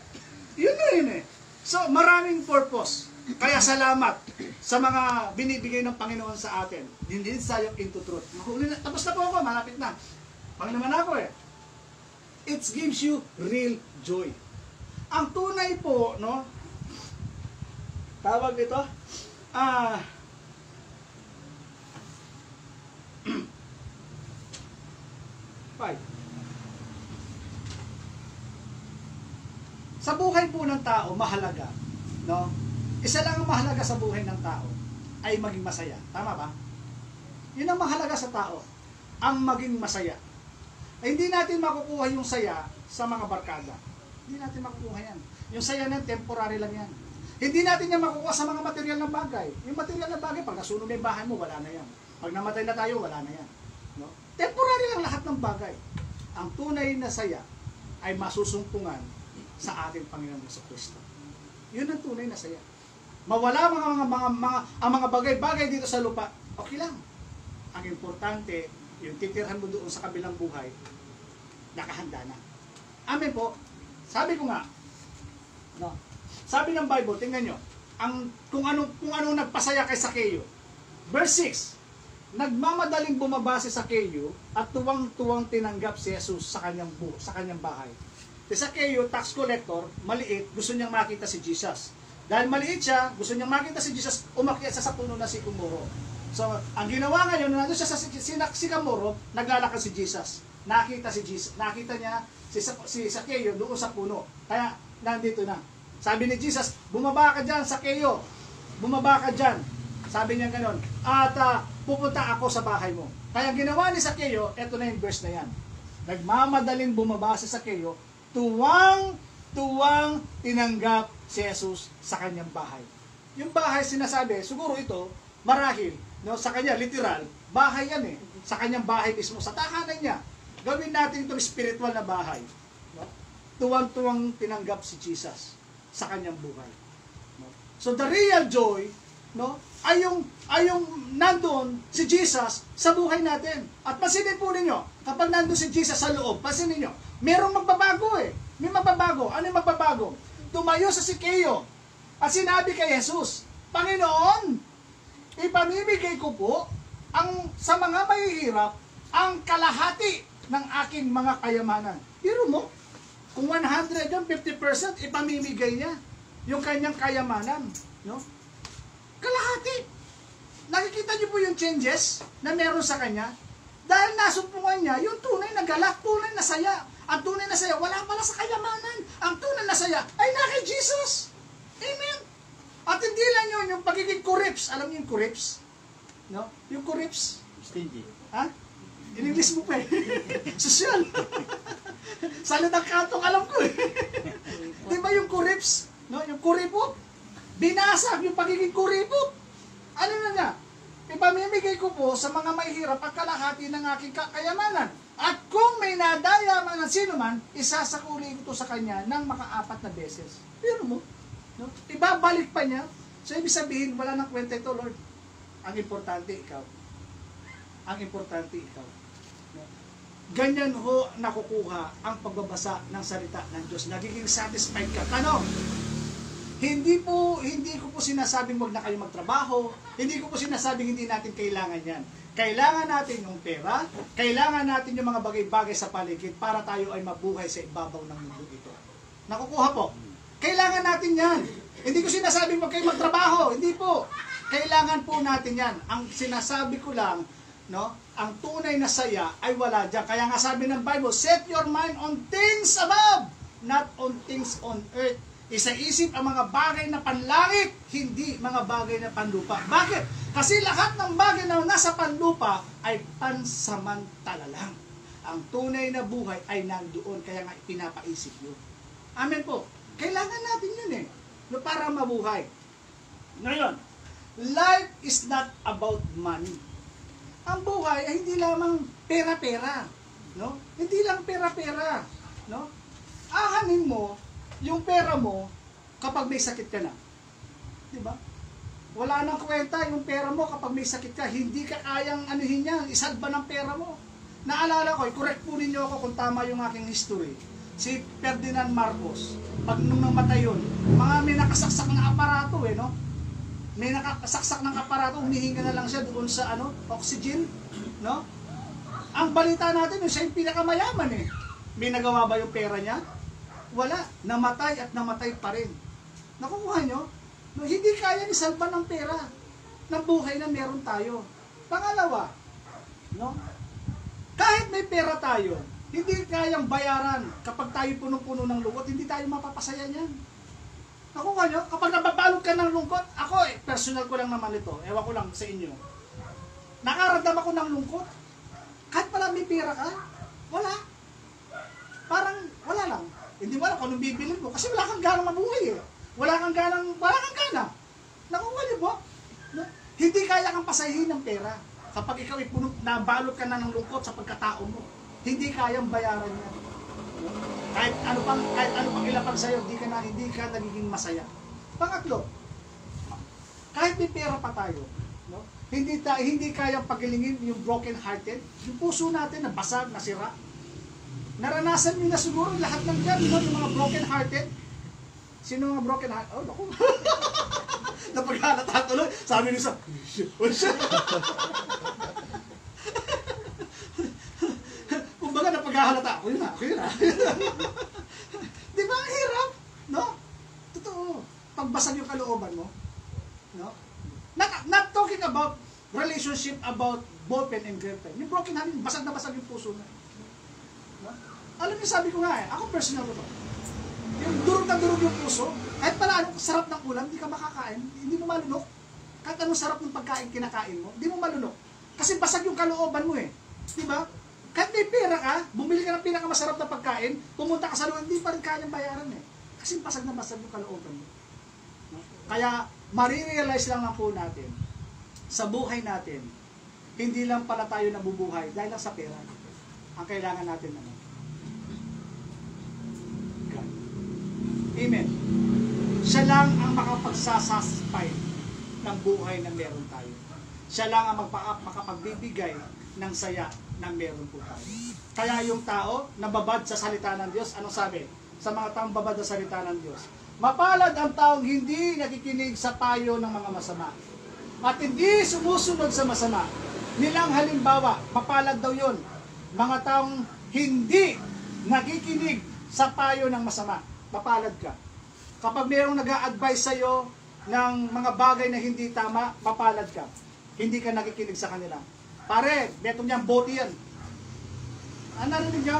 Yun na yun So, maraming purpose. Kaya salamat sa mga binibigay ng Panginoon sa atin. Din tayo into truth. Tapos na po ako, malapit na. Pang naman ako It gives you real joy. Ang tunay po, no? Tawag dito, sa buhay po ng tao, mahalaga, no? Isa lang ang mahalaga sa buhay ng tao ay maging masaya. Tama ba? Yun ang mahalaga sa tao, ang maging masaya. Ay, hindi natin makukuha yung saya sa mga barkada. Hindi natin makukuha yan. Yung saya na temporary lang yan. Hindi natin yan makukuha sa mga material na bagay. Yung material na bagay, pag nasunog na yung bahay mo, wala na yan. Pag namatay na tayo, wala na yan. No? Temporary lang lahat ng bagay. Ang tunay na saya ay masusumpungan sa ating Panginoon sa Kristo. Yun ang tunay na saya. Mawala ang mga bagay-bagay dito sa lupa, okay lang. Ang importante, yung titirhan mo doon sa kabilang buhay, nakahanda na. Amen po. Sabi ko nga, no? Sabi ng Bible, tingnan nyo, kung anong nagpasaya kay Sakeo. Verse 6, nagmamadaling bumaba si Sakeo at tuwang-tuwang tinanggap si Jesus sa kanyang bahay. Si Sakeo, tax collector, maliit, gusto niyang makita si Jesus. Dahil maliit siya, gusto niyang makita si Jesus, umakyat siya sa puno na sycamore. So, ang ginawa ngayon, nandun siya sa sycamore, naglalakad si Jesus. Nakita si Jesus, nakita niya si Sakeo doon sa puno. Kaya, nandito na. Sabi ni Jesus, bumaba ka dyan, Sakeo. Bumaba ka dyan. Sabi niya gano'n. At pupunta ako sa bahay mo. Kaya ginawa ni Sakeo, eto na yung verse na yan. Nagmamadaling bumaba si Sakeo, tuwang tinanggap si Jesus sa kanyang bahay. Yung bahay sinasabi, siguro ito, marahil, no, sa kanya, literal, bahay yan sa kanyang bahay mismo, sa tahanan niya. Gawin natin itong spiritual na bahay. tuwang-tuwang tinanggap si Jesus sa kanyang buhay. No? So the real joy, no, ay yung nandoon si Jesus sa buhay natin. At pansinin po ninyo, kapag nandoon si Jesus sa loob, pansinin niyo, merong magbabago eh. May magbabago. Ano yung magbabago? Tumayo sa Sikeo at sinabi kay Jesus, Panginoon, ipamimigay ko po sa mga mahihirap ang kalahati ng aking mga kayamanan. Pero mo, kung 100 yung 50%, ipamimigay niya yung kanyang kayamanan. No? Kalahati. Nakikita niyo po yung changes na meron sa kanya? Dahil nasumpungan niya yung tunay na galak, tunay na saya. Ang tunay na saya, wala pala sa kayamanan. Ang tunay na saya ay na kay Jesus. Amen. At hindi lang yun, yung pagiging kurips. Alam niyo yung kurips? No? Yung kurips. Stingy. Ha? In-English mo pa eh. Sosyal. Salitang katong alam ko eh. Di ba yung kurips? No? Yung kuripot. Binasag yung pagiging kuripot. Ano na nga? Ipamimigay ko po sa mga mahihirap ang kalahati ng aking kayamanan. At kung may nadaya man ng sino man, isasakuli ko sa kanya ng maka-4 na beses. Pero mo, no? Ibabalik pa niya. So, ibig sabihin, wala nang kwenta ito, Lord. Ang importante, ikaw. Ang importante, ikaw. No? Ganyan ho nakukuha ang pagbabasa ng salita ng Diyos. Nagiging satisfied ka. Tanong, hindi ko po sinasabing wag na kayo magtrabaho. Hindi ko po sinasabing hindi natin kailangan yan. Kailangan natin yung pera, kailangan natin yung mga bagay-bagay sa paligid para tayo ay mabuhay sa ibabaw ng mundo ito. Nakukuha po. Kailangan natin yan. Hindi ko sinasabing wag kayo magtrabaho. Hindi po. Kailangan po natin yan. Ang sinasabi ko lang, no, ang tunay na saya ay wala dyan. Kaya nga sabi ng Bible, set your mind on things above, not on things on earth. Isa-isip ang mga bagay na panlangit, hindi mga bagay na panlupa. Bakit? Kasi lahat ng bagay na nasa panlupa ay pansamantala lang. Ang tunay na buhay ay nandoon, kaya nga pinapaisip yun. Amen po. Kailangan natin yun eh, para mabuhay. Ngayon, life is not about money. Ang buhay ay hindi lamang pera-pera, no? Hindi lang pera-pera, no? Ahanin mo yung pera mo kapag may sakit ka na. 'Di ba? Wala nang kwenta yung pera mo kapag may sakit ka, hindi ka kayang anuhin yan, isalba ng pera mo. Naalala ko, correct po ninyo ako kung tama yung aking history. Si Ferdinand Marcos, pag nung namatay yun, may nakasaksak na aparato eh, no? May nakasaksak ng aparato, humihinga na lang siya doon sa oxygen, no? Ang balita natin, siya yung pinakamayaman eh. May nagawa ba yung pera niya? Wala. Namatay at namatay pa rin. Nakukuha nyo? No, hindi kaya ni salba ng pera ng buhay na meron tayo. Pangalawa, no? Kahit may pera tayo, hindi kayang bayaran kapag tayo punong-puno ng lungkot, hindi tayo mapapasaya niyan. Nakuha nyo? Kapag nababalot ka ng lungkot, ako personal ko lang naman ito, ewan ko lang sa inyo. Nakaramdam ako ng lungkot. Kahit pala may pera ka, wala. Parang wala lang. Hindi mo alam kung anong bibilin mo kasi wala kang ganang mabuhay eh. Wala kang gana. Nakuha niyo po? No? Hindi kaya kang pasahin ng pera. Kapag ikaw nabalot ka na ng lungkot sa pagkatao mo, hindi kayang bayaran yan. No? Kahit ano pang ilapag sa'yo, hindi ka nagiging masaya. Pangatlo, kahit may pera pa tayo, no? Hindi kayang pagilingin yung broken hearted, yung puso natin na basag, nasira. Naranasan niyo na siguro lahat ng yan, no? Yung mga broken hearted. Sino mga broken hearted? Oh, naku. Napaghalata tuloy. Sabi niyo sa, kumbaga napaghalata. Ako yun na. Di ba ang hirap? No? Totoo. Pagbasag yung kalooban mo. No? Not talking about relationship about ballpen and girlfriend. Yung broken hearted, basag na basag yung puso na. No? Alam niyo, sabi ko nga ako personal ko to. Yung durog na durog yung puso, kahit pala anong sarap ng ulam, hindi ka makakain, hindi mo malunok. Kahit anong sarap ng pagkain kinakain mo, hindi mo malunok. Kasi basag yung kalooban mo eh. Di ba? Kahit may pera ka, bumili ka ng pinakamasarap na pagkain, pumunta ka sa loob, hindi pa rin kayang bayaran eh. Kasi basag na basag yung kalooban mo. Kaya, marirealize lang po natin, sa buhay natin, hindi lang pala tayo nabubuhay dahil lang sa pera. Ang kailangan natin naman, Amen. Siya lang ang makapagsasatisfy ng buhay na meron tayo. Siya lang ang makapagbibigay ng saya na meron po tayo. Kaya yung tao na babad sa salita ng Diyos, anong sabi? Sa mga taong babad sa salita ng Diyos, mapalad ang taong hindi nakikinig sa payo ng mga masama at hindi sumusunod sa masama. Nilang halimbawa, mapalad daw yun. Mga taong hindi nakikinig sa payo ng masama. Mapalad ka. Kapag mayroong nag-a-advise sa'yo ng mga bagay na hindi tama, mapalad ka. Hindi ka nakikinig sa kanila. Pare, betong niyang bote yan. Narinig niyo?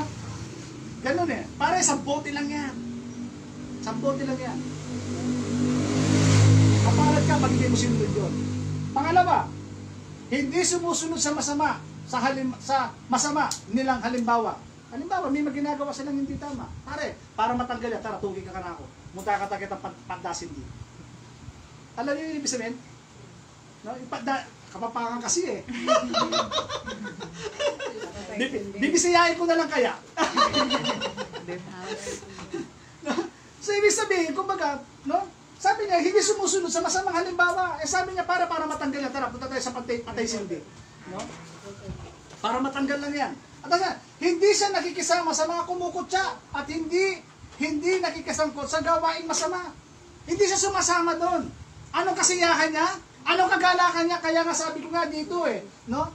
Ganun eh. Pare, 10 bote lang yan. 10 bote lang yan. Mapalad ka, magiging mo sinunod yun. Pangalawa, hindi sumusunod sa masama, sa masama nilang halimbawa. Halimbawa, may ginagawa silang hindi tama. Pare, para matanggal yan, tara, tugin ka na ako. Munta ka takit ang pandasin di. Alam niyo yung ibig sabihin? No? Kapapangan kasi eh. Bibisiyahin ko na lang kaya. So, ibig sabihin, kumbaga, no? Sabi niya, hindi sumusunod sa masamang halimbawa. Sabi niya, para matanggal yan. Tara, punta tayo sa patay sindi. No? Para matanggal lang yan. At hindi siya nakikisama sa mga kumukutya at hindi nakikisangkot sa gawaing masama. Hindi siya sumasama doon. Anong kasiyahan niya? Anong kagalakan niya? Kaya nga sabi ko nga dito eh, no?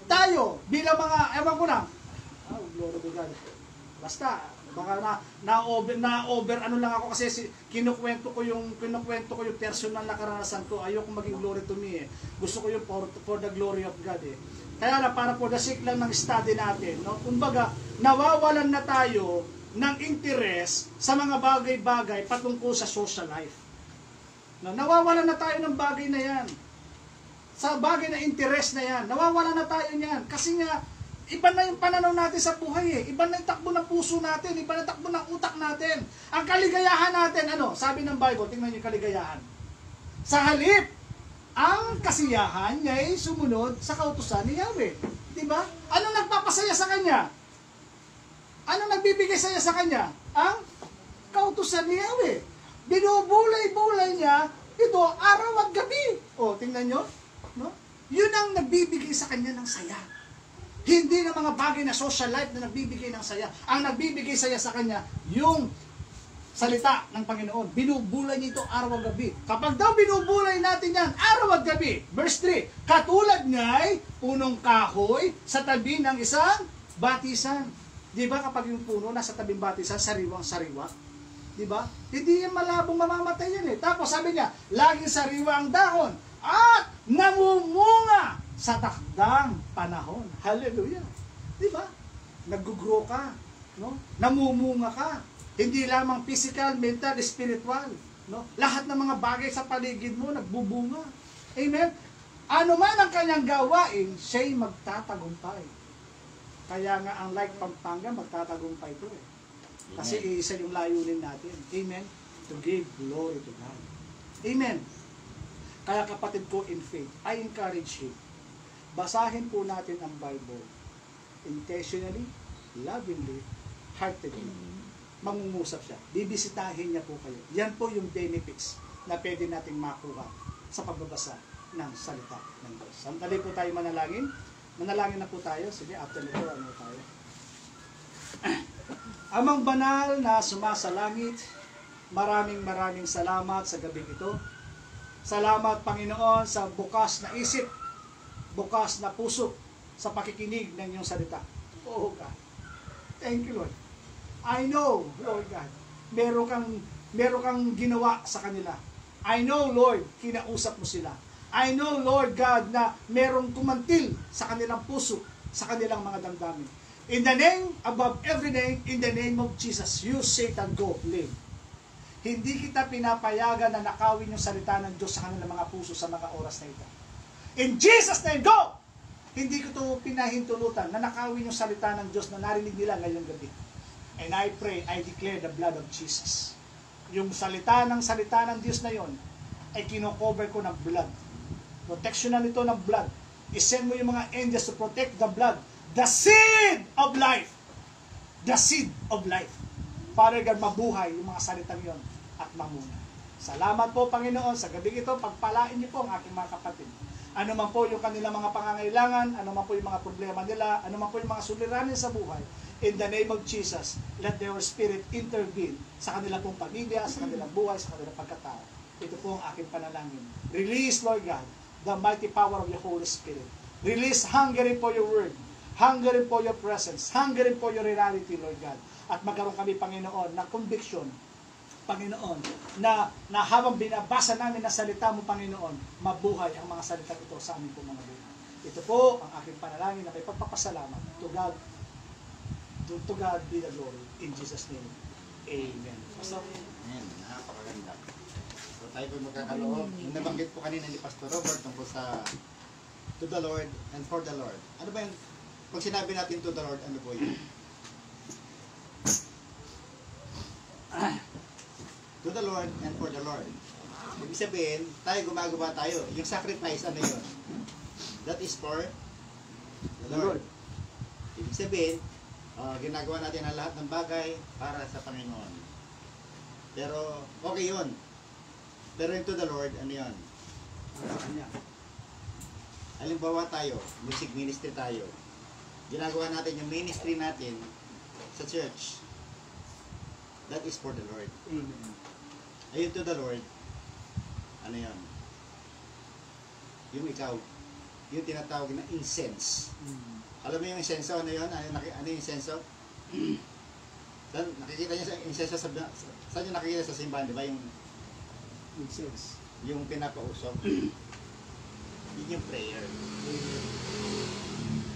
Tayo, bilang mga, ewan ko na, glory to God. Basta, baka na-over, ano lang ako kasi kinukwento ko yung personal na karanasan ko. Ayoko maging glory to me eh. Gusto ko yung for the glory of God eh. Kaya na, para for the sake lang ng study natin, no? Kumbaga, nawawalan na tayo ng interes sa mga bagay-bagay patungkol sa social life. No, nawawalan na tayo ng bagay na yan. Sa bagay na interest na yan, nawawalan na tayo niyan. Kasi nga, iba na yung pananaw natin sa buhay eh. Iba na yung takbo ng puso natin, iba na yung takbo ng utak natin. Ang kaligayahan natin, ano? Sabi ng Bible, tingnan niyo yung kaligayahan. Sa halip, ang kasiyahan niya ay sumunod sa kautusan ni Yahweh. Diba? Ano nagpapasaya sa kanya? Ano nagbibigay saya sa kanya? Ang kautusan ni Yahweh. Binubulay-bulay niya ito araw at gabi. O, tingnan nyo. No? Yun ang nagbibigay sa kanya ng saya. Hindi na mga bagay na social life na nagbibigay ng saya. Ang nagbibigay saya sa kanya, yung salita ng Panginoon. Binubulay niya ito araw at gabi. Kapag daw binubulay natin yan, araw at gabi. Verse 3, katulad nga'y punong kahoy sa tabi ng isang batisan. Di ba kapag yung puno nasa tabing batisan, sariwang-sariwa? Diba? Hindi yan malabong mamamatay yan eh. Tapos sabi niya, laging sariwa ang dahon at namumunga sa takdang panahon. Hallelujah. Diba? Nag-grow ka. No? Namumunga ka. Hindi lamang physical, mental, spiritual. No? Lahat ng mga bagay sa paligid mo, nagbubunga. Amen? Ano man ang kanyang gawain, siya'y magtatagumpay. Kaya nga ang like Pampanga, magtatagumpay ito eh. Kasi isa yung layunin natin. Amen? To give glory to God. Amen? Kaya kapatid ko in faith, I encourage you, basahin po natin ang Bible intentionally, lovingly, heartedly. Mangungusap siya. Bibisitahin niya po kayo. Yan po yung benefits na pwede nating makuha sa pagbabasa ng salita ng Diyos. Sandali po tayo manalangin. Manalangin na po tayo. Sige, after nito, ano tayo? Amang banal na sumasalangit, maraming salamat sa gabi ito. Salamat, Panginoon, sa bukas na isip, bukas na puso, sa pakikinig ng iyong salita. Oh God. Thank you, Lord. I know, Lord God, meron kang ginawa sa kanila. I know, Lord, kinausap mo sila. I know, Lord God, na merong kumantil sa kanilang puso, sa kanilang mga damdamin. In the name, above every name, in the name of Jesus, you, Satan, go, live. Hindi kita pinapayagan na nakawin yung salita ng Diyos sa kanilang mga puso sa mga oras na ito. In Jesus' name, go! Hindi ko ito pinahintulutan na nakawin yung salita ng Diyos na narinig nila ngayong gabi. And I pray, I declare the blood of Jesus. Yung salita ng Diyos na yon ay kinocover ko ng blood. Protection na nito ng blood. I-send mo yung mga angels to protect the blood. The seed of life. The seed of life. Father God, mabuhay yung mga salitang yon at mamuna. Salamat po, Panginoon, sa gabi ito, pagpalain niyo po ang aking mga kapatid. Ano man po yung kanilang mga pangangailangan, ano man po yung mga problema nila, ano man po yung mga suliranin sa buhay, in the name of Jesus, let your Spirit intervene sa kanilang pong pamilya, sa kanilang buhay, sa kanilang pagkatao. Ito po ang aking panalangin. Release, Lord God, the mighty power of your Holy Spirit. Release hungering for your word, hungering for your presence, hungering for your reality, Lord God. At magkaroon kami, Panginoon, ng conviction, Panginoon, na habang binabasa namin na salita mo, Panginoon, mabuhay ang mga salita ito sa aming po mga buhay. Ito po ang aking panalangin na may pagpapasalamat. To God be the glory. In Jesus' name, Amen. Pastor. Ayan, napakaganda. So tayo po magkakaloob. Yung nabanggit po kanina ni Pastor Robert tungkol sa to the Lord and for the Lord. Ano ba yun? Pag sinabi natin to the Lord, ano po yun? To the Lord and for the Lord. Ibig sabihin, tayo gumagawa tayo. Yung sacrifice, ano yun? That is for the Lord. Ibig sabihin, ginagawa natin ang lahat ng bagay para sa Panginoon. Pero, okay yun. Pero yung to the Lord, ano yun? Para sa Kanya. Halimbawa tayo, music ministry tayo. Ginagawa natin yung ministry natin sa church. That is for the Lord. Amen. Ayun to the Lord, ano yan? Yung ikaw, yung tinatawag na incense. Alam mo yung incense, ano yun? Ano yung incense? Nakikita niyo sa incense, saan yung nakikita sa simbahan, di ba? Yung Incense. yung pinapausok. Yun yung prayer.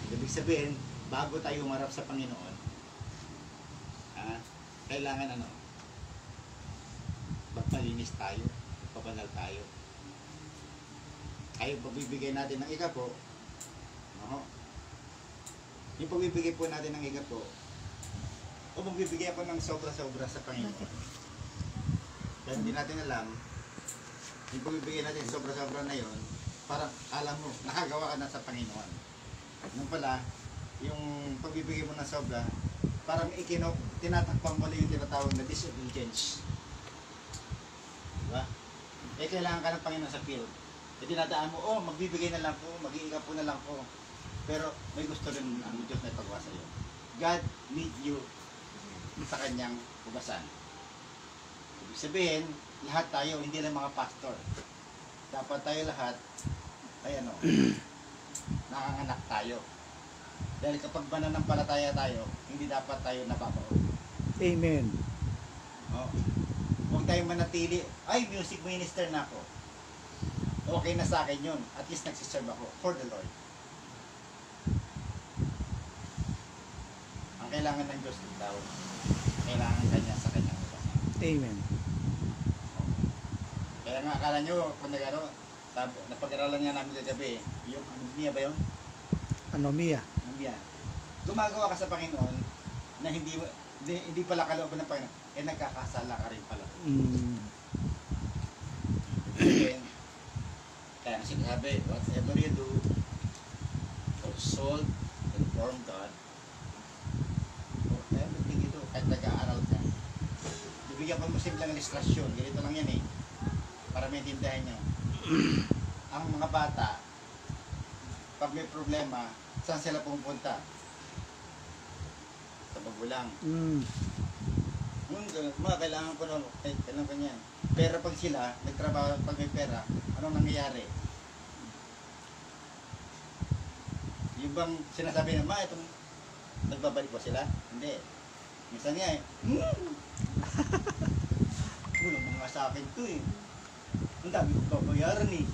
Ibig sabihin, bago tayo umarap sa Panginoon, kailangan ano? Magpalinis tayo, pabanal tayo. Ay, pagbibigay natin ng igapo, yung pagbibigay po natin ng igapo, o magbibigay ako ng sobra-sobra sa Panginoon. Dahil hindi natin alam, yung pagbibigay natin sobra-sobra na yon, parang alam mo, nakagawa ka na sa Panginoon. Nung pala, yung pagbibigay mo ng sobra, parang tinatakpan mo na yung tinatawag na disobedience. Diba? Kailangan ka ng Panginoon sa field. Tinadaan mo, magbibigay na lang po, mag-iingat po na lang po. Pero may gusto rin ang Diyos na ipagawa sa iyo. God need you sa kanyang ubasan. Ibig sabihin, lahat tayo, hindi lang mga pastor. Dapat tayo lahat, ay nakanganak tayo. Dahil kapag mananampalataya tayo, hindi dapat tayo nababaon. Amen. Huwag tayong manatili, ay music minister na ako. Okay na sa akin yun. At least nagsiserve ako for the Lord. Ang kailangan ng Diyos ng tao, kailangan kanya sa kanyang ubasan. Amen. Kaya nga akala nyo, kung napag-aralan nga namin kagabi, yung anomia ba yun? Anomia. Anomia. Gumagawa ka sa Panginoon na hindi pala kalooban ng Panginoon, nagkakasala ka rin pala. Kaya sinasabi, whatever you do, consult and inform God for everything you do. Kahit nag-aaral ka, bibigyan ko mo simpleng ilustrasyon. Ganito lang yan para maintindihan nyo. Ang mga bata, pag may problema, saan sila pumunta? Sa magulang. Mga kailangan ko nun, kailangan ko niyan. Pero pag sila, nagtrabaho, pag may pera, anong nangyayari? Yung bang sinasabi na, itong nagbabalik ba sila? Hindi. Minsan nga walang mga sa akin to ang dami ko babayaran diba?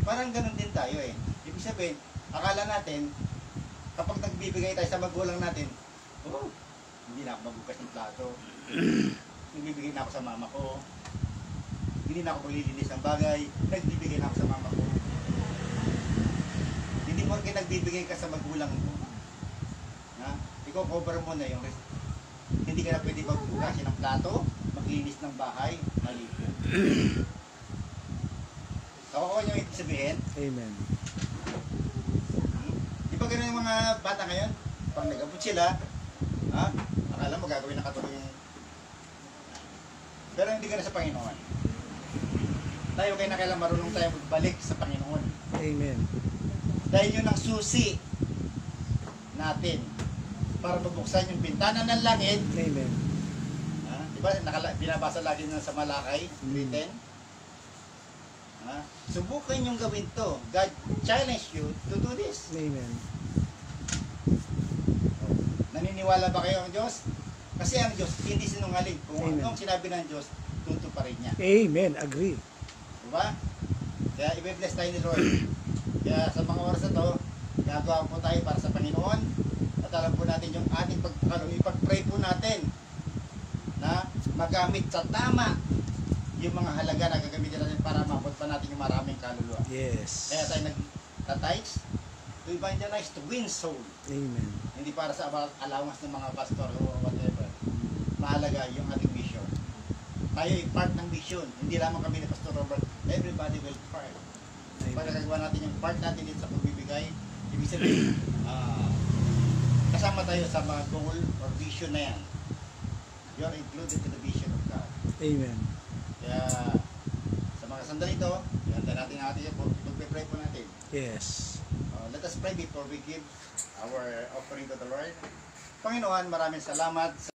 Parang ganun din tayo Ibig sabihin, akala natin, kapag nagbibigay tayo sa magulang natin, hindi na ako magbukas ng plato. Nagbibigay na ako sa mama ko. Hindi na ako maglilinis ng bagay. Nagbibigay na ako sa mama ko. Hindi mo rin nagbibigay ka sa magulang mo. Ikaw cover mo na yung hindi ka na pwede magbukasin ng plato, maglinis ng bahay, maligo. Kawawa niyo ibig sabihin? Amen. Di ba ganun yung mga bata ngayon? Pag nag-abot sila, Ha? Akala mo gagawin na katuloy yung... Pero hindi ka na sa Panginoon. Tayo kayo na kailangan marunong tayo magbalik sa Panginoon. Amen. Dahil yun ang susi natin para mabuksan yung bintana ng langit. Amen. Ha? Diba, binabasa lagi na sa Malakay, written. Ha? Subukan yung gawin to. God challenge you to do this. Amen. Naniniwala ba kayo ang Diyos? Kasi ang Diyos hindi sinungaling. Kung Amen. anong sinabi ng Diyos, tutuparin niya. Amen. Agree. Diba? Kaya i-bless tayo ni Lord. Kaya sa mga oras na to, gagawa po tayo para sa Panginoon. At alam po natin yung ating pagpakalong, ipag-pray po natin na magamit sa tama yung mga halaga na gagamitin natin para mabot pa natin yung maraming kaluluwa. Yes. Kaya tayo nag-tithes to evangelize, to win soul. Amen. Hindi para sa allowance ng mga pastor o whatever. Mahalaga yung ating mission. Tayo ay part ng mission. Hindi lamang kami ni Pastor Robert. Everybody will part. Para Amen. gagawa natin yung part natin dito sa pagbibigay. Ibig sabihin, kasama tayo sa mga goal or vision na yan. You are included in the vision of God. Amen. Kaya sa mga sandali ito, ihanda natin natin yung pag-pray po natin. Yes. Let us pray before we give our offering to the Lord. Panginoon, maraming salamat